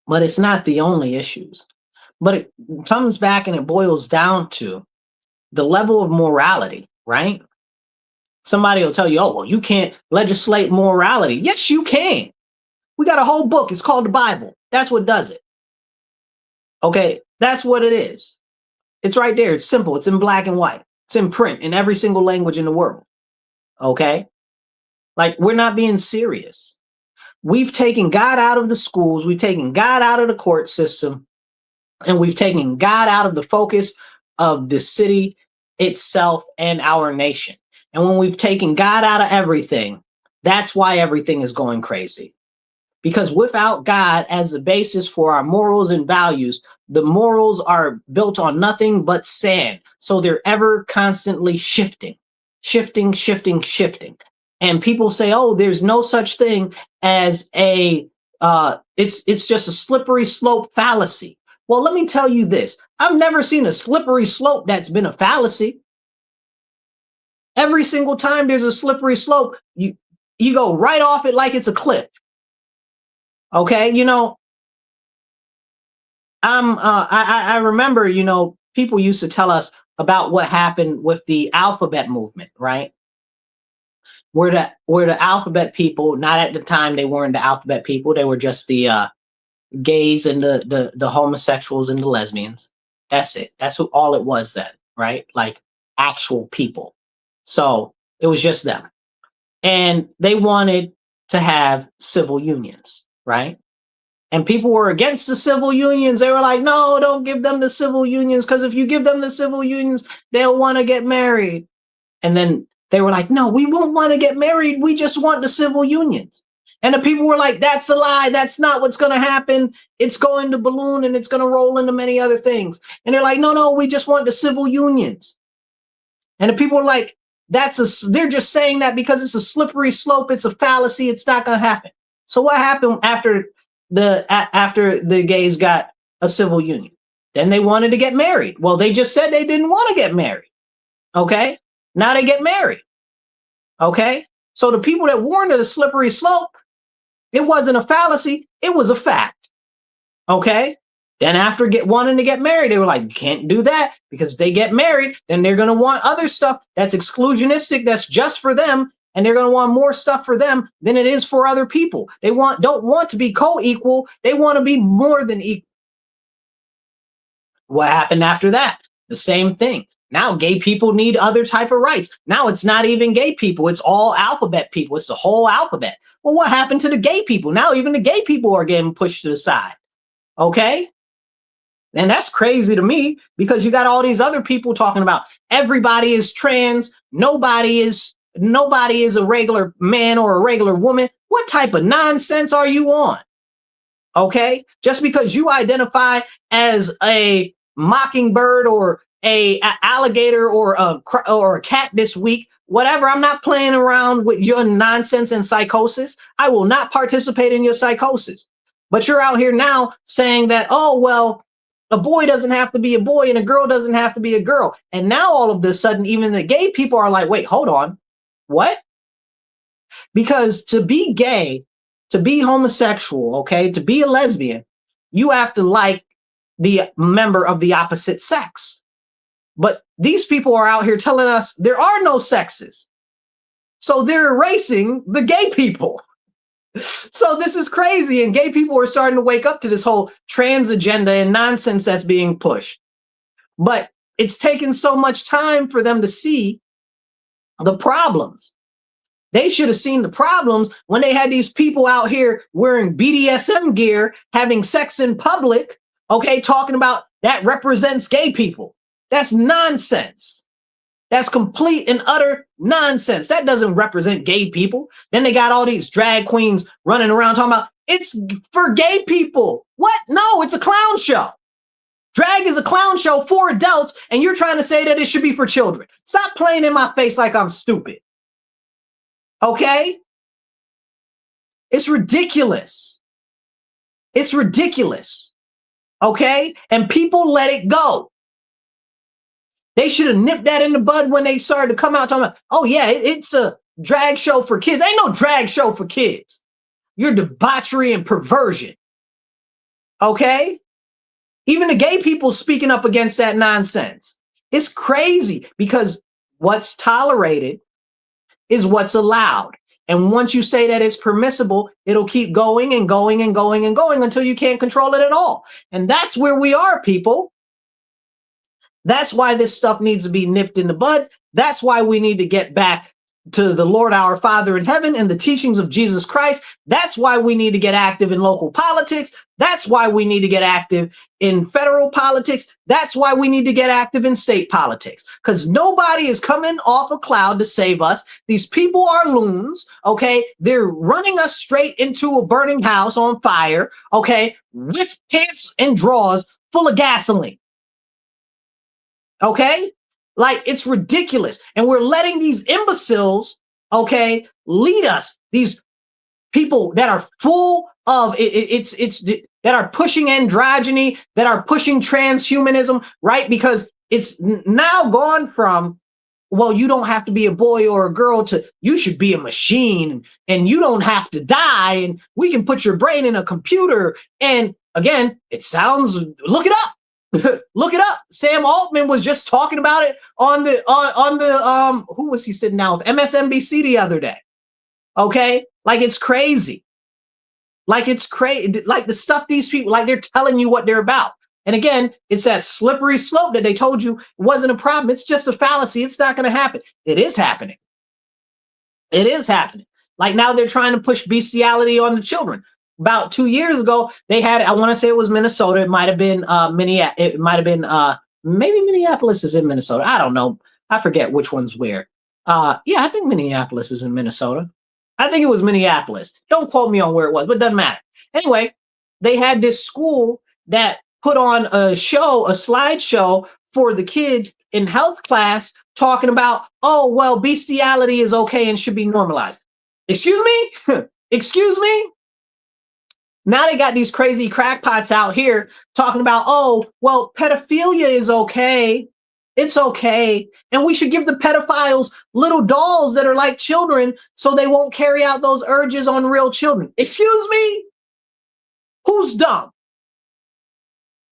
but it's not the only issues. But it comes back and it boils down to the level of morality, right? Somebody will tell you, oh, well, you can't legislate morality. Yes, you can. We got a whole book. It's called the Bible. That's what does it. Okay, that's what it is. It's right there. It's simple. It's in black and white. It's in print in every single language in the world. Okay? Like, we're not being serious. We've taken God out of the schools. We've taken God out of the court system. And we've taken God out of the focus of the city itself and our nation. And when we've taken God out of everything, that's why everything is going crazy. Because without God as the basis for our morals and values, the morals are built on nothing but sand. So they're ever constantly shifting. And people say, oh, there's no such thing as it's just a slippery slope fallacy. Well, let me tell you this. I've never seen a slippery slope that's been a fallacy. Every single time there's a slippery slope, you go right off it like it's a cliff. Okay, I remember, people used to tell us about what happened with the alphabet movement, right? Where the alphabet people, not at the time they weren't the alphabet people, they were just the gays and the homosexuals and the lesbians. That's it. That's all it was then, right? Like actual people. So it was just them. And they wanted to have civil unions, right? And people were against the civil unions. They were like, no, don't give them the civil unions, because if you give them the civil unions, they'll want to get married. And then they were like, no, we won't want to get married. We just want the civil unions. And the people were like, that's a lie. That's not what's going to happen. It's going to balloon and it's going to roll into many other things. And they're like, no, we just want the civil unions. And the people are like, they're just saying that because it's a slippery slope. It's a fallacy. It's not going to happen. So what happened after after the gays got a civil union? Then they wanted to get married. Well, they just said they didn't want to get married. Okay? Now they get married. Okay? So the people that warned of the slippery slope, it wasn't a fallacy, it was a fact. Okay? Then after wanting to get married, they were like, you can't do that, because if they get married, then they're going to want other stuff that's exclusionistic, that's just for them, and they're going to want more stuff for them than it is for other people. They don't want to be co-equal, they want to be more than equal. What happened after that? The same thing. Now gay people need other type of rights. Now it's not even gay people, it's all alphabet people. It's the whole alphabet. Well, what happened to the gay people? Now even the gay people are getting pushed to the side. Okay? And that's crazy to me, because you got all these other people talking about everybody is trans, nobody is a regular man or a regular woman. What type of nonsense are you on? Okay? Just because you identify as a mockingbird or a alligator or a cat this week, whatever, I'm not playing around with your nonsense and psychosis. I will not participate in your psychosis. But you're out here now saying that, oh, well, a boy doesn't have to be a boy and a girl doesn't have to be a girl. And now all of a sudden, even the gay people are like, wait, hold on. What? Because to be gay, to be homosexual, okay, to be a lesbian, you have to like the member of the opposite sex. But these people are out here telling us there are no sexes. So they're erasing the gay people. So this is crazy, and gay people are starting to wake up to this whole trans agenda and nonsense that's being pushed. But it's taken so much time for them to see the problems. They should have seen the problems when they had these people out here wearing BDSM gear, having sex in public, okay, talking about that represents gay people. That's nonsense. That's complete and utter nonsense. That doesn't represent gay people. Then they got all these drag queens running around talking about it's for gay people. What? No, it's a clown show. Drag is a clown show for adults, and you're trying to say that it should be for children. Stop playing in my face like I'm stupid. Okay? It's ridiculous. It's ridiculous. Okay? And people let it go. They should have nipped that in the bud when they started to come out talking about, oh yeah, it's a drag show for kids. Ain't no drag show for kids. You're debauchery and perversion. Okay? Even the gay people speaking up against that nonsense. It's crazy, because what's tolerated is what's allowed. And once you say that it's permissible, it'll keep going and going and going and going until you can't control it at all. And that's where we are, people. That's why this stuff needs to be nipped in the bud. That's why we need to get back to the Lord our Father in heaven and the teachings of Jesus Christ. That's why we need to get active in local politics. That's why we need to get active in federal politics. That's why we need to get active in state politics, because nobody is coming off a cloud to save us. These people are loons, okay? They're running us straight into a burning house on fire, okay, with pants and drawers full of gasoline. Okay? Like, it's ridiculous. And we're letting these imbeciles, okay, lead us. These people that are full of that are pushing androgyny, that are pushing transhumanism, right? Because it's now gone from, well, you don't have to be a boy or a girl, to you should be a machine and you don't have to die and we can put your brain in a computer. And again, it sounds, look it up. Look it up. Sam Altman was just talking about it on the who was he sitting down with? MSNBC the other day. Okay? Like, it's crazy. Like, it's crazy. Like, the stuff these people, like, they're telling you what they're about. And again, it's that slippery slope that they told you wasn't a problem. It's just a fallacy. It's not going to happen. It is happening. It is happening. Like, now they're trying to push bestiality on the children. About 2 years ago, they had, I want to say it was Minnesota. It might have been Minneapolis. It might have been maybe Minneapolis is in Minnesota. I don't know. I forget which one's where. Yeah, I think Minneapolis is in Minnesota. I think it was Minneapolis. Don't quote me on where it was, but it doesn't matter. Anyway, they had this school that put on a show, a slideshow for the kids in health class talking about, oh, well, bestiality is okay and should be normalized. Excuse me? Excuse me? Now they got these crazy crackpots out here talking about, oh, well, pedophilia is okay. It's okay. And we should give the pedophiles little dolls that are like children so they won't carry out those urges on real children. Excuse me? Who's dumb?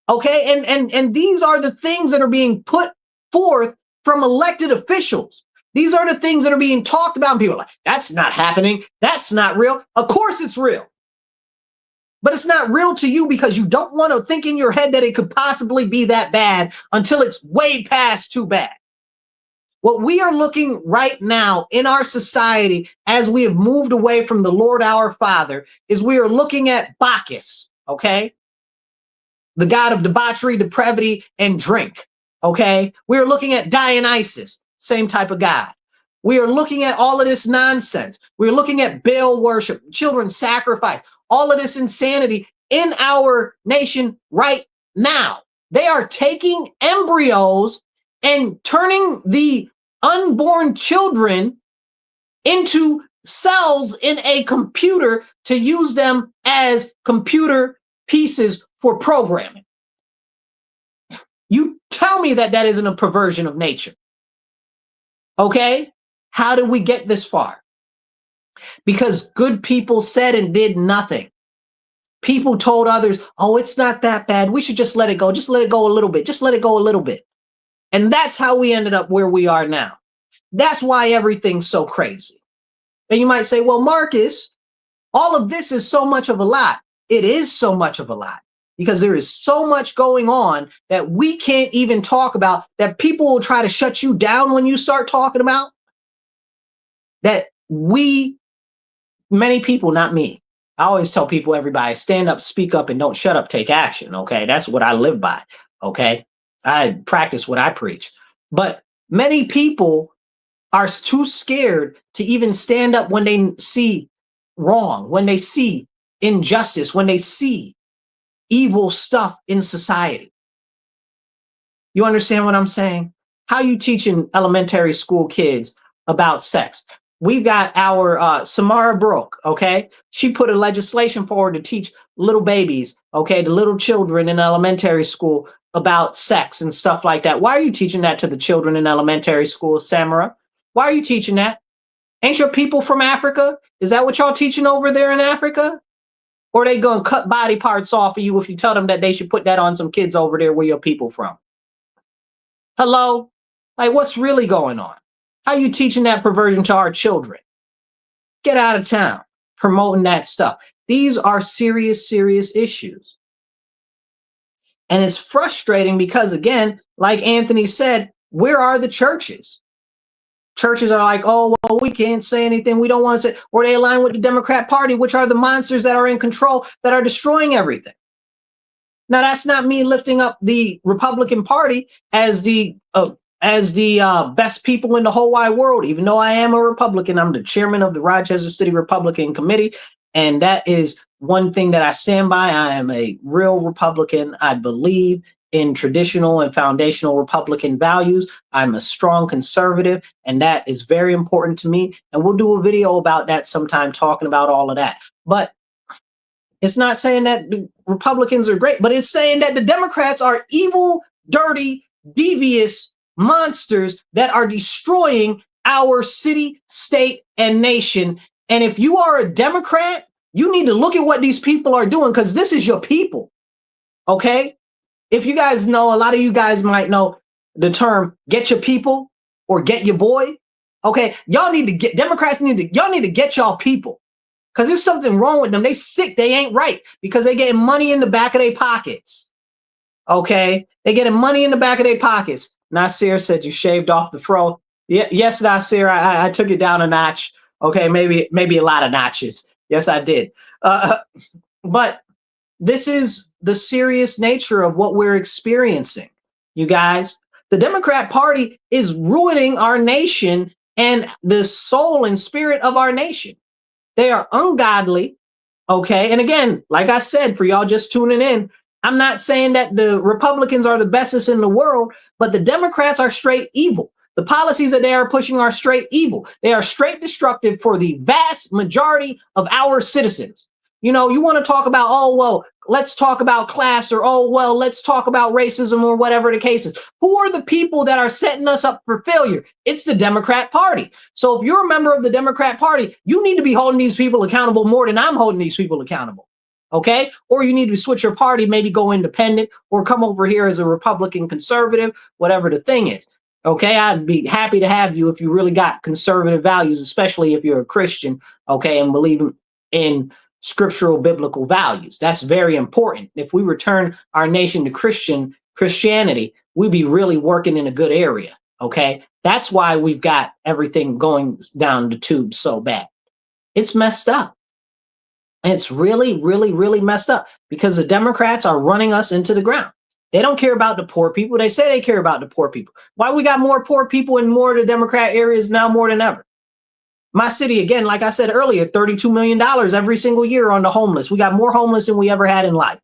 Okay, and these are the things that are being put forth from elected officials. These are the things that are being talked about, and people are like, that's not happening. That's not real. Of course it's real. But it's not real to you because you don't want to think in your head that it could possibly be that bad until it's way past too bad. What we are looking right now in our society as we have moved away from the Lord our Father is we are looking at Bacchus, okay? The god of debauchery, depravity, and drink. Okay. We are looking at Dionysus, same type of god. We are looking at all of this nonsense. We're looking at Baal worship, children sacrifice, all of this insanity in our nation right now. They are taking embryos and turning the unborn children into cells in a computer to use them as computer pieces for programming. You tell me that that isn't a perversion of nature. Okay? How did we get this far? Because good people said and did nothing. People told others, oh, it's not that bad. We should just let it go. Just let it go a little bit. Just let it go a little bit. And that's how we ended up where we are now. That's why everything's so crazy. And you might say, well, Marcus, all of this is so much of a lot. It is so much of a lot because there is so much going on that we can't even talk about, that people will try to shut you down when you start talking about, that many people, not me. I always tell people, everybody, stand up, speak up, and don't shut up, take action. Okay. That's what I live by. Okay. I practice what I preach. But many people are too scared to even stand up when they see wrong, when they see injustice, when they see evil stuff in society. You understand what I'm saying? How you teaching elementary school kids about sex? We've got our Samara Brooke, okay? She put a legislation forward to teach little babies, okay, the little children in elementary school about sex and stuff like that. Why are you teaching that to the children in elementary school, Samara? Why are you teaching that? Ain't your people from Africa? Is that what y'all teaching over there in Africa? Or are they going to cut body parts off of you if you tell them that they should put that on some kids over there where your people from? Hello? Like, what's really going on? How you teaching that perversion to our children? Get out of town promoting that stuff. These are serious, serious issues. And it's frustrating because, again, like Anthony said, where are the churches? Churches are like, oh, well, we can't say anything. We don't want to say, or they align with the Democrat Party, which are the monsters that are in control, that are destroying everything. Now, that's not me lifting up the Republican Party as the best people in the whole wide world. Even though I am a Republican, I'm the chairman of the Rochester City Republican Committee. And that is one thing that I stand by. I am a real Republican. I believe in traditional and foundational Republican values. I'm a strong conservative, and that is very important to me. And we'll do a video about that sometime, talking about all of that. But it's not saying that the Republicans are great, but it's saying that the Democrats are evil, dirty, devious monsters that are destroying our city, state, and nation. And if you are a Democrat, you need to look at what these people are doing, because this is your people. Okay? If you guys know, a lot of you guys might know the term get your people or get your boy. Okay, y'all need to get, Democrats y'all need to get y'all people, because there's something wrong with them. They sick, they ain't right, because they getting money in the back of their pockets. Okay, they getting money in the back of their pockets. Nasir said you shaved off the fro. Yeah, yes, Nasir, I took it down a notch. Okay, maybe a lot of notches. Yes, I did. But this is the serious nature of what we're experiencing, you guys. The Democrat Party is ruining our nation and the soul and spirit of our nation. They are ungodly, okay? And again, like I said, for y'all just tuning in, I'm not saying that the Republicans are the bestest in the world, but the Democrats are straight evil. The policies that they are pushing are straight evil. They are straight destructive for the vast majority of our citizens. You know, you want to talk about, oh, well, let's talk about class, or, oh, well, let's talk about racism, or whatever the case is. Who are the people that are setting us up for failure? It's the Democrat Party. So if you're a member of the Democrat Party, you need to be holding these people accountable more than I'm holding these people accountable. Okay? Or you need to switch your party, maybe go independent, or come over here as a Republican conservative, whatever the thing is. Okay, I'd be happy to have you if you really got conservative values, especially if you're a Christian, okay, and believe in scriptural biblical values. That's very important. If we return our nation to Christianity, we'd be really working in a good area, okay? That's why we've got everything going down the tube so bad. It's messed up. It's really, really, really messed up because the Democrats are running us into the ground. They don't care about the poor people. They say they care about the poor people. Why we got more poor people in more of the Democrat areas now more than ever? My city, again, like I said earlier, $32 million every single year on the homeless. We got more homeless than we ever had in life.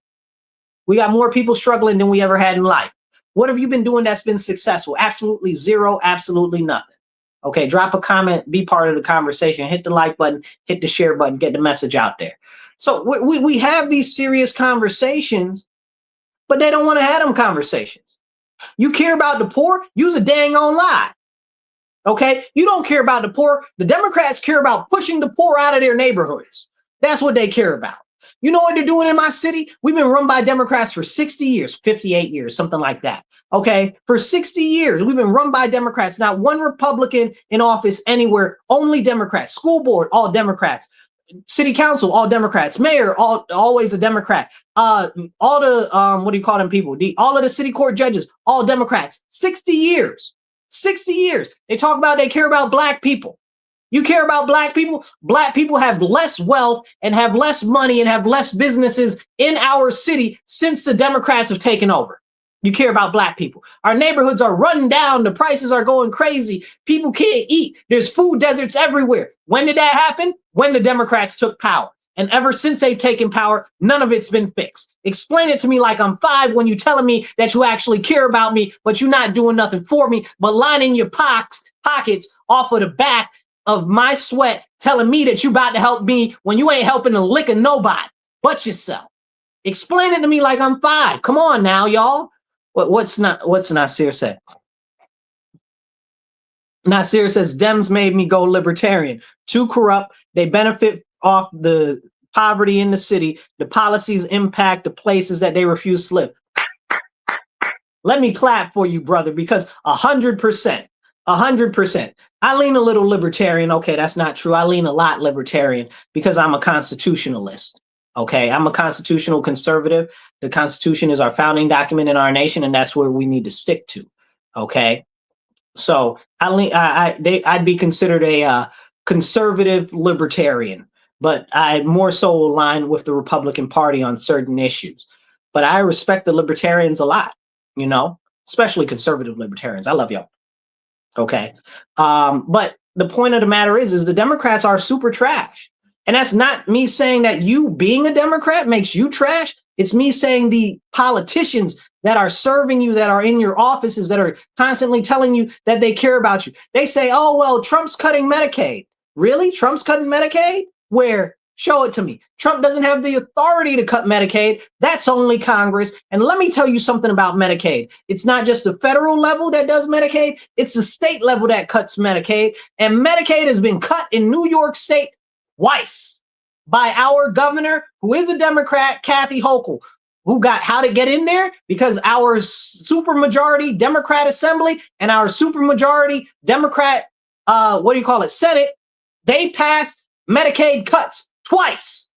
We got more people struggling than we ever had in life. What have you been doing that's been successful? Absolutely zero, absolutely nothing. Okay, drop a comment, be part of the conversation, hit the like button, hit the share button, get the message out there. So we have these serious conversations, but they don't want to have them conversations. You care about the poor? Use a dang on lie. Okay? You don't care about the poor. The Democrats care about pushing the poor out of their neighborhoods. That's what they care about. You know what they're doing in my city? We've been run by Democrats for 60 years, 58 years, something like that. Okay? For 60 years, we've been run by Democrats. Not one Republican in office anywhere, only Democrats. School board, all Democrats. City council, all Democrats. Mayor, always a Democrat. All the what do you call them people? All of the city court judges, all Democrats. 60 years. 60 years. They talk about they care about black people. You care about black people? Black people have less wealth and have less money and have less businesses in our city since the Democrats have taken over. You care about black people. Our neighborhoods are run down. The prices are going crazy. People can't eat. There's food deserts everywhere. When did that happen? When the Democrats took power. And ever since they've taken power, none of it's been fixed. Explain it to me like I'm 5 when you're telling me that you actually care about me, but you're not doing nothing for me, but lining your pockets off of the back of my sweat, telling me that you about to help me when you ain't helping a lick of nobody but yourself. Explain it to me like I'm 5. Come on now, y'all. What's Nasir say? Nasir says Dems made me go libertarian. Too corrupt. They benefit off the poverty in the city. The policies impact the places that they refuse to live. Let me clap for you, brother, because 100%. I lean a little libertarian. Okay, that's not true. I lean a lot libertarian because I'm a constitutionalist. Okay, I'm a constitutional conservative. The Constitution is our founding document in our nation, and that's where we need to stick to. Okay, so I'd be considered a conservative libertarian, but I more so align with the Republican Party on certain issues. But I respect the libertarians a lot, you know, especially conservative libertarians. I love y'all. Okay, but the point of the matter is the Democrats are super trash. And that's not me saying that you being a Democrat makes you trash. It's me saying the politicians that are serving you, that are in your offices, that are constantly telling you that they care about you. They say, oh, well, Trump's cutting Medicaid. Really? Trump's cutting Medicaid? Where? Show it to me. Trump doesn't have the authority to cut Medicaid. That's only Congress. And let me tell you something about Medicaid. It's not just the federal level that does Medicaid. It's the state level that cuts Medicaid. And Medicaid has been cut in New York State twice by our governor, who is a Democrat, Kathy Hochul, who got how to get in there because our supermajority Democrat Assembly and our supermajority Democrat, Senate, they passed Medicaid cuts twice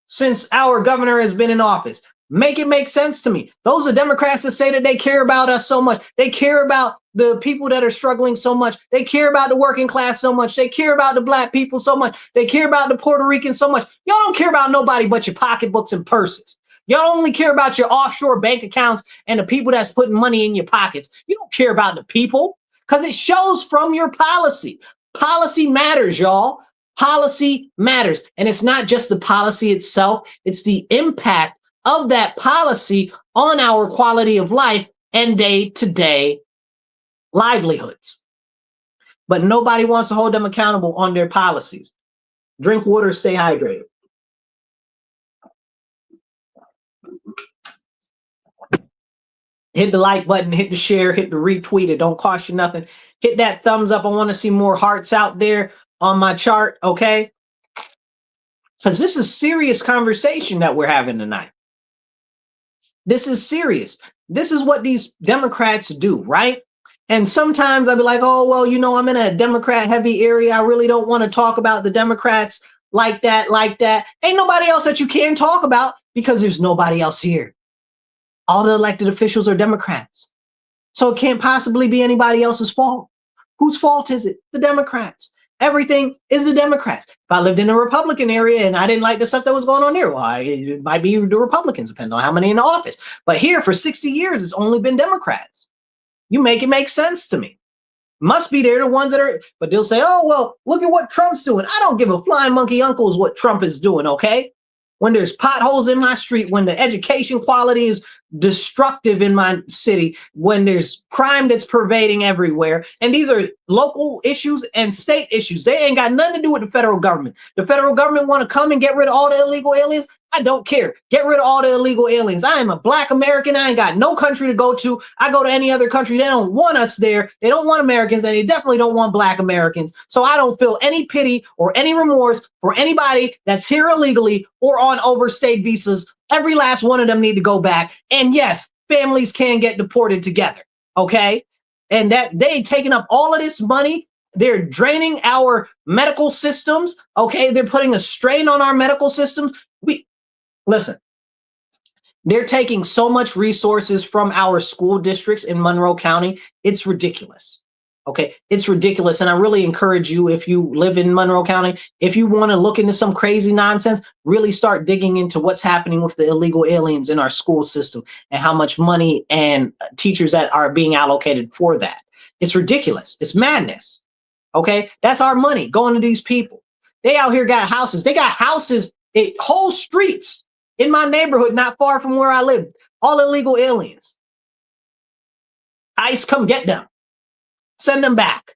since our governor has been in office. Make it make sense to me. Those are Democrats that say that they care about us so much. They care about the people that are struggling so much. They care about the working class so much. They care about the black people so much. They care about the Puerto Ricans so much. Y'all don't care about nobody but your pocketbooks and purses. Y'all only care about your offshore bank accounts and the people that's putting money in your pockets. You don't care about the people because it shows from your policy. Policy matters, y'all. Policy matters. And it's not just the policy itself. It's the impact of that policy on our quality of life and day-to-day livelihoods. But nobody wants to hold them accountable on their policies. Drink water, stay hydrated. Hit the like button, hit the share, hit the retweet. It don't cost you nothing. Hit that thumbs up. I want to see more hearts out there on my chart, okay? Because this is serious conversation that we're having tonight. This is serious. This is what these Democrats do, right? And sometimes I'll be like, oh, well, you know, I'm in a Democrat heavy area. I really don't want to talk about the Democrats like that, like that. Ain't nobody else that you can talk about because there's nobody else here. All the elected officials are Democrats. So it can't possibly be anybody else's fault. Whose fault is it? The Democrats. Everything is the Democrats. If I lived in a Republican area and I didn't like the stuff that was going on there, well, it might be the Republicans, depending on how many in the office. But here for 60 years, it's only been Democrats. You make it make sense to me. Must be they're the ones that are, but they'll say, oh, well, look at what Trump's doing. I don't give a flying monkey uncles what Trump is doing, okay? When there's potholes in my street, when the education quality is destructive in my city, when there's crime that's pervading everywhere, and these are local issues and state issues. They ain't got nothing to do with the federal government. The federal government want to come and get rid of all the illegal aliens. I don't care. Get rid of all the illegal aliens. I am a Black American. I ain't got no country to go to. I go to any other country. They don't want us there. They don't want Americans, and they definitely don't want Black Americans. So I don't feel any pity or any remorse for anybody that's here illegally or on overstayed visas. Every last one of them need to go back. And yes, families can get deported together. Okay. And that they taking up all of this money. They're draining our medical systems. Okay. They're putting a strain on our medical systems. Listen, they're taking so much resources from our school districts in Monroe County. It's ridiculous. Okay, it's ridiculous. And I really encourage you, if you live in Monroe County, if you want to look into some crazy nonsense, really start digging into what's happening with the illegal aliens in our school system and how much money and teachers that are being allocated for that. It's ridiculous. It's madness. Okay, that's our money going to these people. They out here got houses. They got houses, whole streets in my neighborhood, not far from where I live. All illegal aliens. ICE, come get them. Send them back.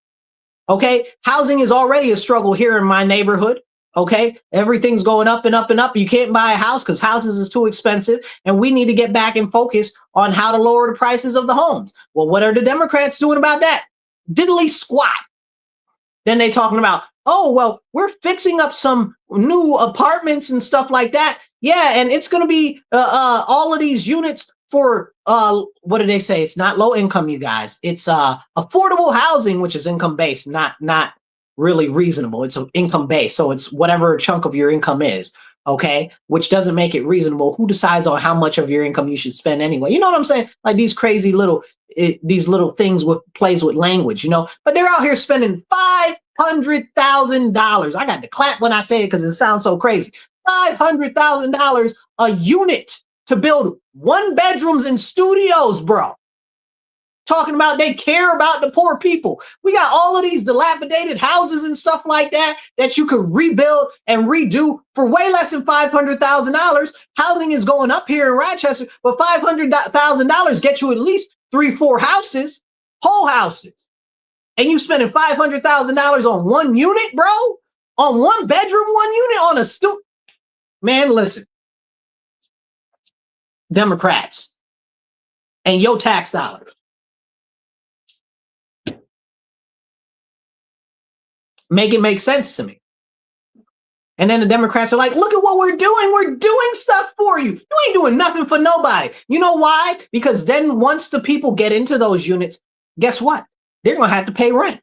Okay. Housing is already a struggle here in my neighborhood. Okay. Everything's going up and up and up. You can't buy a house because houses is too expensive. And we need to get back and focus on how to lower the prices of the homes. Well, what are the Democrats doing about that? Diddly squat. Then they talking about, oh, well, we're fixing up some new apartments and stuff like that. Yeah. And it's going to be all of these units for what do they say? It's not low income, you guys. It's affordable housing, which is income based, not really reasonable. It's an income based, so it's whatever chunk of your income is. Okay, which doesn't make it reasonable. Who decides on how much of your income you should spend anyway? You know what I'm saying? Like these crazy little these little things with plays with language, you know. But they're out here spending $500,000. I got to clap when I say it because it sounds so crazy. $500,000 a unit to build one bedrooms and studios, bro. Talking about they care about the poor people. We got all of these dilapidated houses and stuff like that that you could rebuild and redo for way less than $500,000. Housing is going up here in Rochester, but $500,000 gets you at least 3-4 houses, whole houses. And you spending $500,000 on one unit, bro? On one bedroom, one unit on a Man, listen. Democrats and your tax dollars. Make it make sense to me. And then the Democrats are like, look at what we're doing. We're doing stuff for you. You ain't doing nothing for nobody. You know why? Because then once the people get into those units, guess what? They're going to have to pay rent.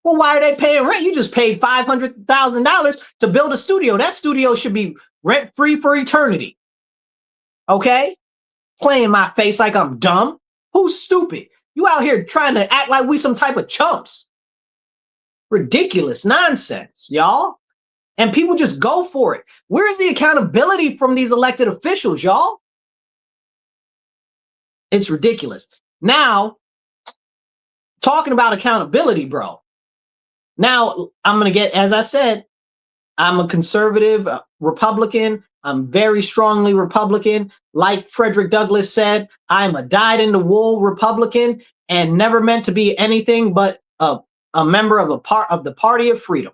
Well, why are they paying rent? You just paid $500,000 to build a studio. That studio should be rent-free for eternity. Okay? Playing my face like I'm dumb. Who's stupid? You out here trying to act like we some type of chumps. Ridiculous nonsense, y'all. And people just go for it. Where's the accountability from these elected officials, y'all? It's ridiculous. Now, talking about accountability, bro. Now, I'm going to get, as I said, I'm a conservative Republican. I'm very strongly Republican. Like Frederick Douglass said, I'm a dyed-in-the-wool Republican and never meant to be anything but a member of the Party of Freedom.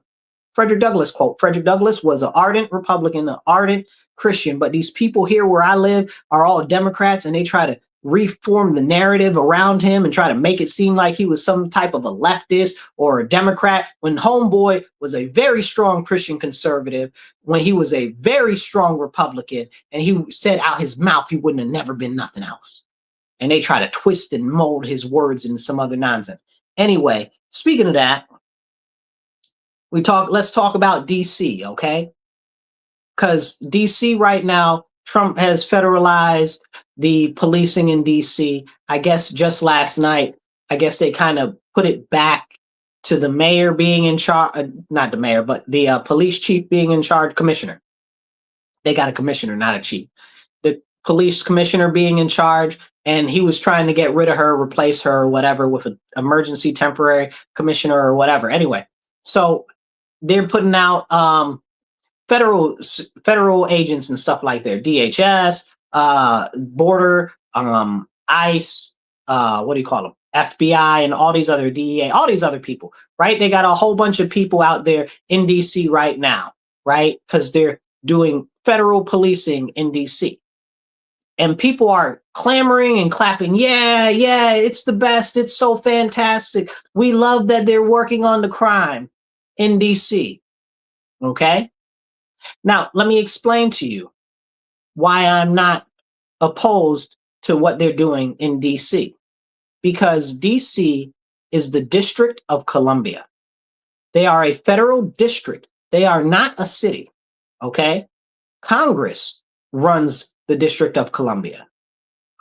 Frederick Douglass quote. Frederick Douglass was an ardent Republican, an ardent Christian, but these people here where I live are all Democrats, and they try to reform the narrative around him and try to make it seem like he was some type of a leftist or a Democrat, when homeboy was a very strong Christian conservative, when he was a very strong Republican, and he said out his mouth he wouldn't have never been nothing else. And they try to twist and mold his words into some other nonsense. Anyway, speaking of that, let's talk about DC, okay? Because DC right now, Trump has federalized the policing in DC. I guess just last night, I guess they kind of put it back to the mayor being in charge, not the mayor, but the police chief being in charge, commissioner. They got a commissioner, not a chief. The police commissioner being in charge, and he was trying to get rid of her, replace her, or whatever, with an emergency temporary commissioner or whatever. Anyway, so they're putting out federal agents and stuff like that, DHS, border, ICE, what do you call them, FBI, and all these other DEA, all these other people, right? They got a whole bunch of people out there in DC right now, right? Because they're doing federal policing in DC. And people are clamoring and clapping. Yeah, it's the best. It's so fantastic. We love that they're working on the crime in DC. Okay? Now, let me explain to you why I'm not opposed to what they're doing in DC. Because DC is the District of Columbia. They are a federal district. They are not a city. Okay? Congress runs the District of Columbia.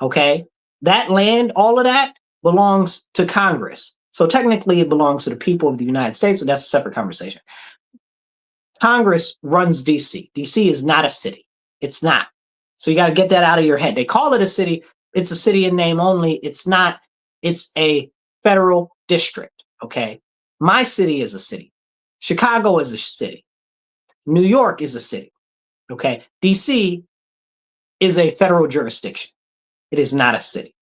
Okay? That land, all of that belongs to Congress. So technically it belongs to the people of the United States, but that's a separate conversation. Congress runs DC. DC is not a city. It's not. So you got to get that out of your head. They call it a city. It's a city in name only. It's not. It's a federal district. Okay? My city is a city. Chicago is a city. New York is a city. Okay? DC is a federal jurisdiction. It is not a city.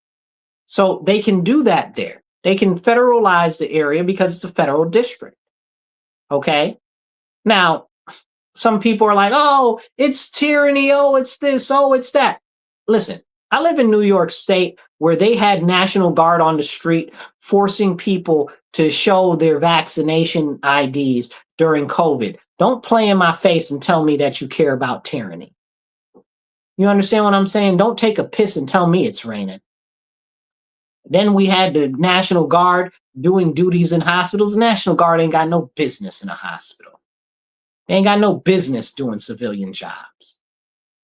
So they can do that there. They can federalize the area because it's a federal district. Okay? Now, some people are like, oh, it's tyranny. Oh, it's this. Oh, it's that. Listen, I live in New York State where they had National Guard on the street forcing people to show their vaccination IDs during COVID. Don't play in my face and tell me that you care about tyranny. You understand what I'm saying? Don't take a piss and tell me it's raining. Then we had the National Guard doing duties in hospitals. The National Guard ain't got no business in a hospital. They ain't got no business doing civilian jobs.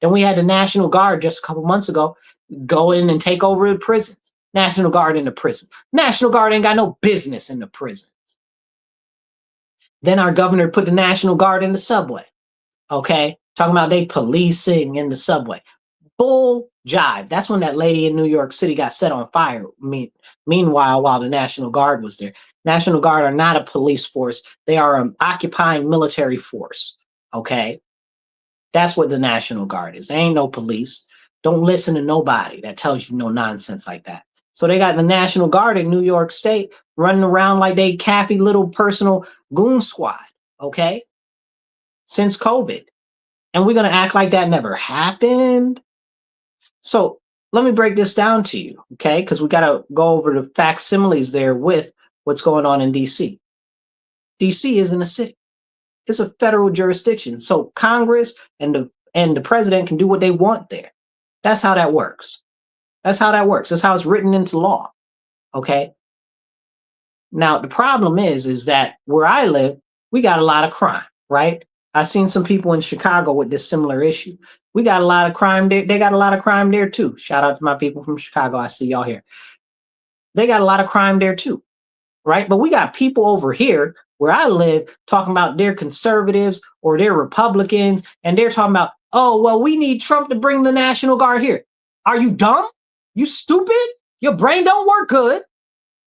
Then we had the National Guard just a couple months ago go in and take over the prisons. National Guard in the prison. National Guard ain't got no business in the prisons. Then our governor put the National Guard in the subway. Okay? Talking about they policing in the subway. Bull jive. That's when that lady in New York City got set on fire. Meanwhile, while the National Guard was there. National Guard are not a police force. They are an occupying military force. Okay? That's what the National Guard is. They ain't no police. Don't listen to nobody that tells you no nonsense like that. So they got the National Guard in New York State running around like they cappy little personal goon squad. Okay? Since COVID. And we're going to act like that never happened. So let me break this down to you, okay? Because we got to go over the facsimiles there with what's going on in DC. DC isn't a city. It's a federal jurisdiction. So Congress and the president can do what they want there. That's how that works. That's how that works. That's how it's written into law. Okay? Now, the problem is that where I live, we got a lot of crime, right? I've seen some people in Chicago with this similar issue. We got a lot of crime there. They got a lot of crime there too. Shout out to my people from Chicago. I see y'all here. They got a lot of crime there too, right? But we got people over here where I live talking about they're conservatives or they're Republicans, and they're talking about, oh, well, we need Trump to bring the National Guard here. Are you dumb? You stupid? Your brain don't work good.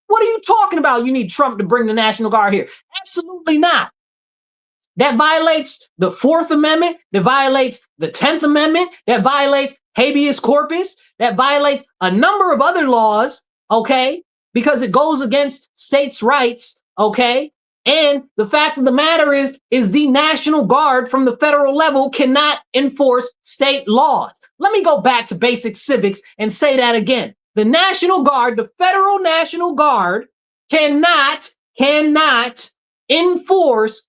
What are you talking about? You need Trump to bring the National Guard here. Absolutely not. That violates the 4th Amendment. That violates the 10th Amendment. That violates habeas corpus. That violates a number of other laws, okay? Because it goes against states' rights, okay? And the fact of the matter is the National Guard from the federal level cannot enforce state laws. Let me go back to basic civics and say that again. The National Guard, the federal National Guard, cannot enforce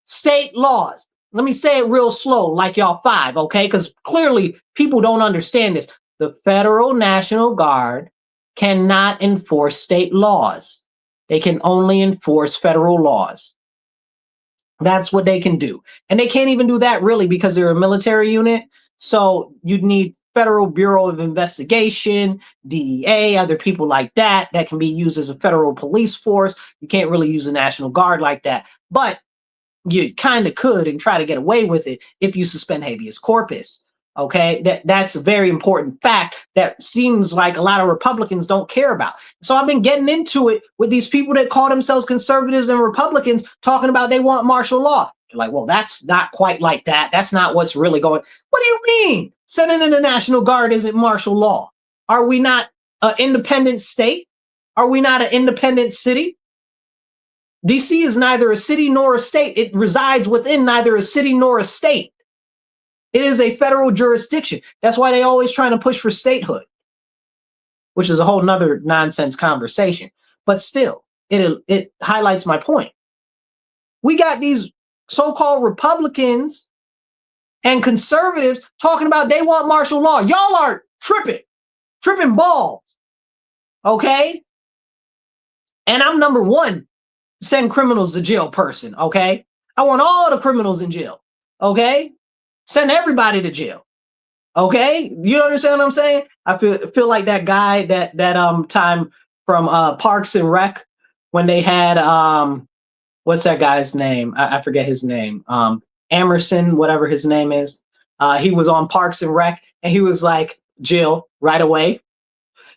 state laws. Let me say it real slow, like y'all five, okay? Because clearly people don't understand this. The federal National Guard cannot enforce state laws. They can only enforce federal laws. That's what they can do. And they can't even do that really because they're a military unit. So you'd need Federal Bureau of Investigation, DEA, other people like that can be used as a federal police force. You can't really use the National Guard like that. But you kind of could and try to get away with it if you suspend habeas corpus. Okay, that's a very important fact that seems like a lot of Republicans don't care about. So I've been getting into it with these people that call themselves conservatives and Republicans talking about they want martial law. They're like, well, that's not quite like that. That's not what's really going. What do you mean? Sending in the National Guard isn't martial law? Are we not an independent state? Are we not an independent city? DC is neither a city nor a state. It resides within neither a city nor a state. It is a federal jurisdiction. That's why they always trying to push for statehood, which is a whole nother nonsense conversation. But still, it highlights my point. We got these so-called Republicans and conservatives talking about they want martial law. Y'all are tripping balls. Okay? And I'm number one, send criminals to jail person. Okay? I want all the criminals in jail. Okay? Send everybody to jail. Okay? You understand what I'm saying? I feel like that guy that time from Parks and Rec when they had what's that guy's name? I forget his name. Emerson, whatever his name is. He was on Parks and Rec and he was like, jail right away.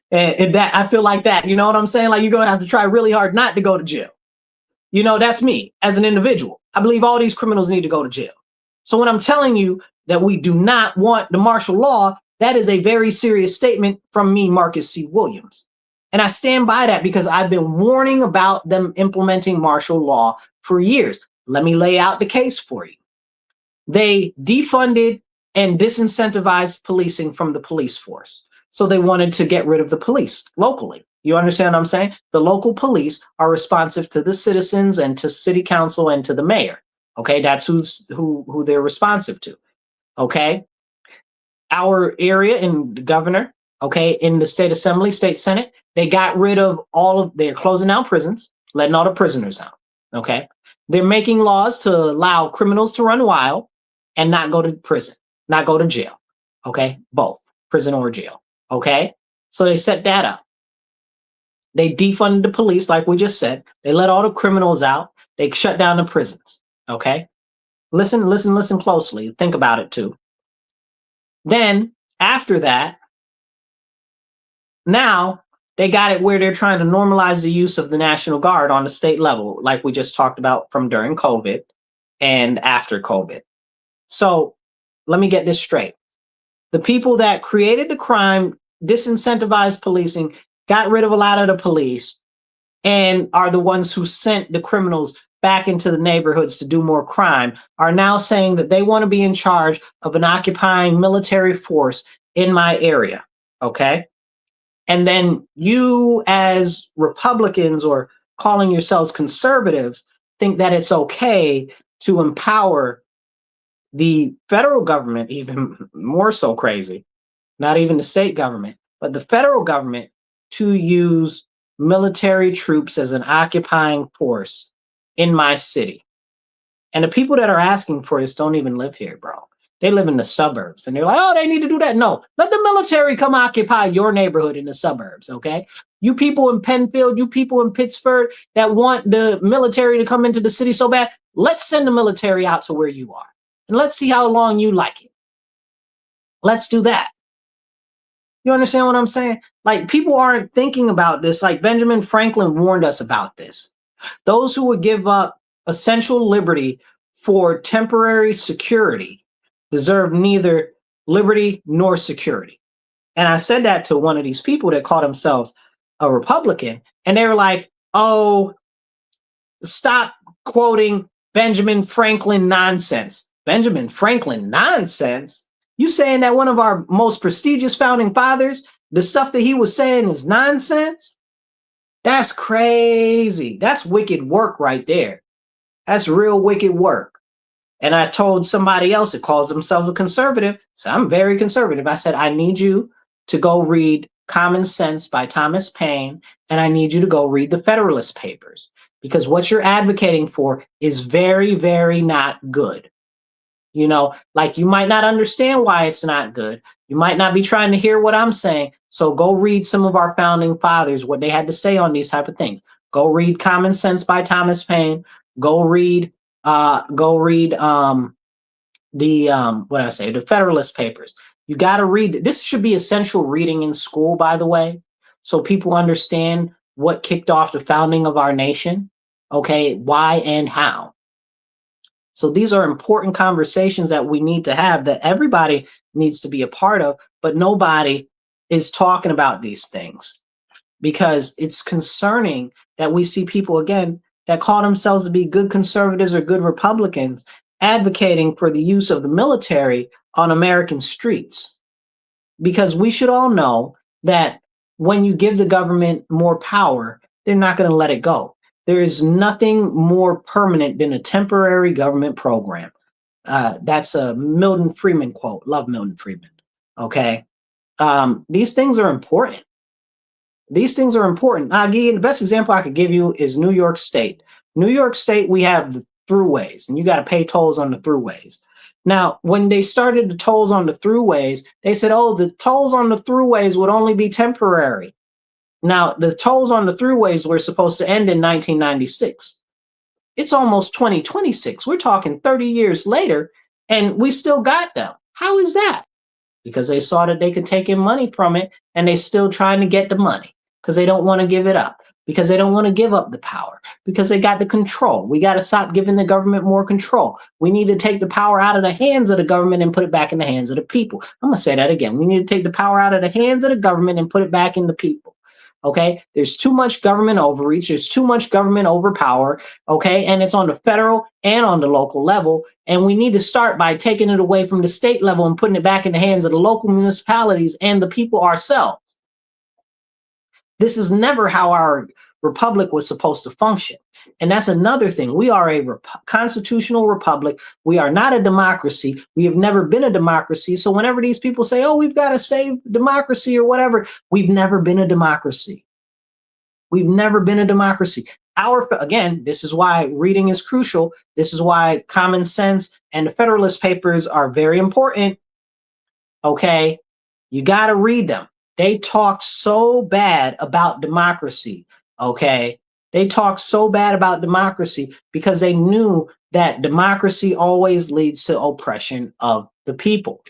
And that I feel like that. You know what I'm saying? Like you're gonna have to try really hard not to go to jail. You know, that's me as an individual. I believe all these criminals need to go to jail. So when I'm telling you that we do not want the martial law, that is a very serious statement from me, Marcus C. Williams. And I stand by that because I've been warning about them implementing martial law for years. Let me lay out the case for you. They defunded and disincentivized policing from the police force. So they wanted to get rid of the police locally. You understand what I'm saying? The local police are responsive to the citizens and to city council and to the mayor. Okay, that's who they're responsive to. Okay, our area in the governor, okay, in the state assembly, state senate, they got rid of they're closing down prisons, letting all the prisoners out. Okay, they're making laws to allow criminals to run wild and not go to prison, not go to jail. Okay, both prison or jail. Okay, so they set that up. They defunded the police, like we just said. They let all the criminals out. They shut down the prisons. Okay, listen closely. Think about it too. Then after that, now they got it where they're trying to normalize the use of the National Guard on the state level, like we just talked about from during COVID and after COVID. So let me get this straight. The people that created the crime, disincentivized policing, got rid of a lot of the police, and are the ones who sent the criminals back into the neighborhoods to do more crime, are now saying that they want to be in charge of an occupying military force in my area. Okay. And then you as Republicans or calling yourselves conservatives think that it's okay to empower the federal government, even more so crazy, not even the state government, but the federal government to use military troops as an occupying force in my city. And the people that are asking for this don't even live here, bro. They live in the suburbs and they're like, oh, they need to do that. No, let the military come occupy your neighborhood in the suburbs, okay? You people in Penfield, you people in Pittsburgh that want the military to come into the city so bad, let's send the military out to where you are. And let's see how long you like it. Let's do that. You understand what I'm saying? Like people aren't thinking about this. Like Benjamin Franklin warned us about this. Those who would give up essential liberty for temporary security deserve neither liberty nor security. And I said that to one of these people that called themselves a Republican. And they were like, oh, stop quoting Benjamin Franklin nonsense. Benjamin Franklin nonsense? You saying that one of our most prestigious founding fathers The stuff that he was saying is nonsense. That's crazy. That's wicked work right there. That's real wicked work. And I told somebody else that calls themselves a conservative, so I'm very conservative. I said, I need you to go read Common Sense by Thomas Paine, and I need you to go read the Federalist Papers, because what you're advocating for is very, very not good. You know, like you might not understand why it's not good. You might not be trying to hear what I'm saying. So go read some of our founding fathers, what they had to say on these type of things. Go read Common Sense by Thomas Paine. Go read the what did I say? The Federalist Papers. You got to read. This should be essential reading in school, by the way, so people understand what kicked off the founding of our nation. Okay, why and how. So these are important conversations that we need to have, that everybody needs to be a part of, but nobody is talking about these things, because it's concerning that we see people, again, that call themselves to be good conservatives or good Republicans advocating for the use of the military on American streets. Because we should all know that when you give the government more power, they're not going to let it go. There is nothing more permanent than a temporary government program. That's a Milton Friedman quote. Love Milton Friedman. Okay. These things are important. These things are important. I'll give you the best example I could give you is New York State. New York State, we have the throughways, and you got to pay tolls on the throughways. Now, when they started the tolls on the throughways, they said, oh, the tolls on the throughways would only be temporary. Now, the tolls on the throughways were supposed to end in 1996. It's almost 2026. We're talking 30 years later, and we still got them. How is that? Because they saw that they could take in money from it, and they still trying to get the money because they don't want to give it up, because they don't want to give up the power, because they got the control. We got to stop giving the government more control. We need to take the power out of the hands of the government and put it back in the hands of the people. I'm going to say that again. We need to take the power out of the hands of the government and put it back in the people. Okay, there's too much government overreach. There's too much government overpower. Okay, and it's on the federal and on the local level. And we need to start by taking it away from the state level and putting it back in the hands of the local municipalities and the people ourselves. This is never how our republic was supposed to function. And that's another thing. We are a constitutional republic. We are not a democracy. We have never been a democracy. So whenever these people say, oh, we've got to save democracy or whatever, we've never been a democracy. We've never been a democracy. Again, this is why reading is crucial. This is why Common Sense and the Federalist Papers are very important. Okay, you got to read them. They talk so bad about democracy. Okay, they talk so bad about democracy because they knew that democracy always leads to oppression of the people,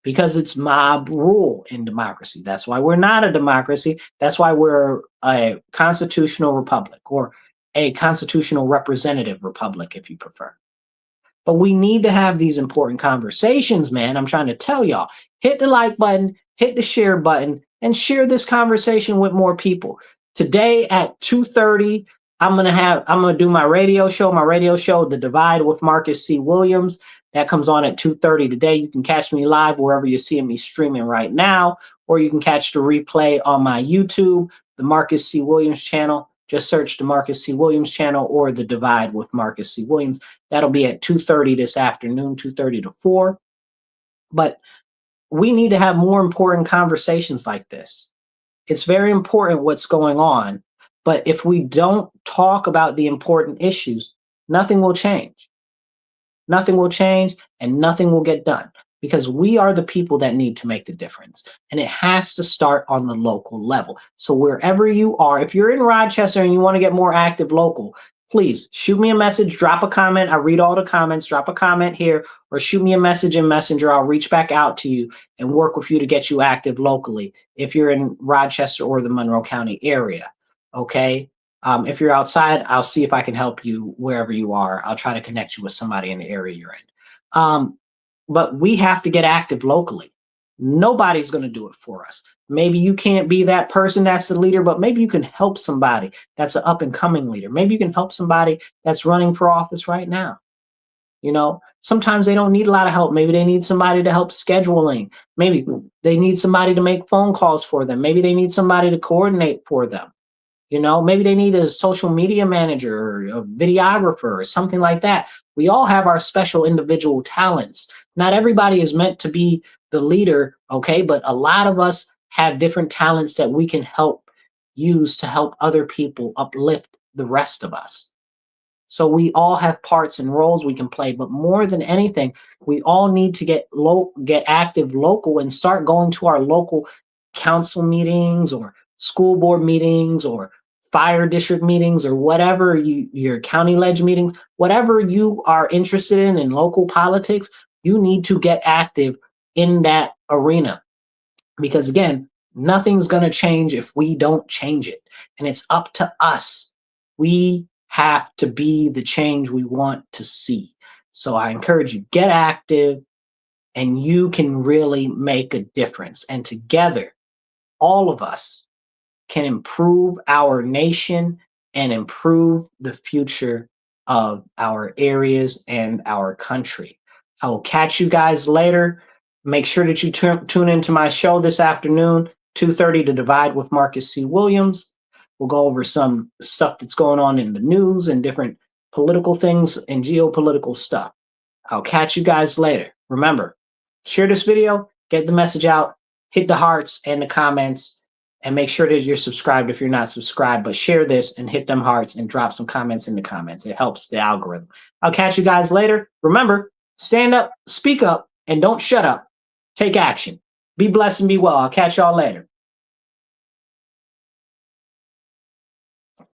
because it's mob rule in democracy. That's why we're not a democracy. That's why we're a constitutional republic, or a constitutional representative republic, if you prefer. But we need to have these important conversations, man. I'm trying to tell y'all, hit the like button, hit the share button, and share this conversation with more people. Today at 2:30, I'm gonna do my radio show, The Divide with Marcus C. Williams. That comes on at 2:30 today. You can catch me live wherever you're seeing me streaming right now, or you can catch the replay on my YouTube, the Marcus C. Williams channel. Just search the Marcus C. Williams channel or The Divide with Marcus C. Williams. That'll be at 2:30 this afternoon, 2:30 to 4. But we need to have more important conversations like this. It's very important what's going on. But if we don't talk about the important issues, nothing will change. Nothing will change and nothing will get done, because we are the people that need to make the difference. And it has to start on the local level. So wherever you are, if you're in Rochester and you want to get more active local, please shoot me a message, drop a comment. I read all the comments. Drop a comment here or shoot me a message in Messenger. I'll reach back out to you and work with you to get you active locally if you're in Rochester or the Monroe County area. Okay. If you're outside, I'll see if I can help you wherever you are. I'll try to connect you with somebody in the area you're in. But we have to get active locally. Nobody's going to do it for us. Maybe you can't be that person that's the leader, but maybe you can help somebody that's an up and coming leader. Maybe you can help somebody that's running for office right now. You know, sometimes they don't need a lot of help. Maybe they need somebody to help scheduling. Maybe they need somebody to make phone calls for them. Maybe they need somebody to coordinate for them. You know, maybe they need a social media manager or a videographer or something like that. We all have our special individual talents. Not everybody is meant to be the leader, okay? But a lot of us have different talents that we can help use to help other people uplift the rest of us. So we all have parts and roles we can play, but more than anything, we all need to get active local and start going to our local council meetings or school board meetings or fire district meetings or whatever your county ledge meetings, whatever you are interested in local politics, you need to get active in that arena because again, nothing's going to change if we don't change it. And it's up to us. We have to be the change we want to see. So I encourage you, get active and you can really make a difference. And together, all of us can improve our nation and improve the future of our areas and our country. I will catch you guys later. Make sure that you tune into my show this afternoon, 2:30 to Divide with Marcus C. Williams. We'll go over some stuff that's going on in the news and different political things and geopolitical stuff. I'll catch you guys later. Remember, share this video, get the message out, hit the hearts and the comments, and make sure that you're subscribed if you're not subscribed. But share this and hit them hearts and drop some comments in the comments. It helps the algorithm. I'll catch you guys later. Remember, stand up, speak up, and don't shut up. Take action. Be blessed and be well. I'll catch y'all later.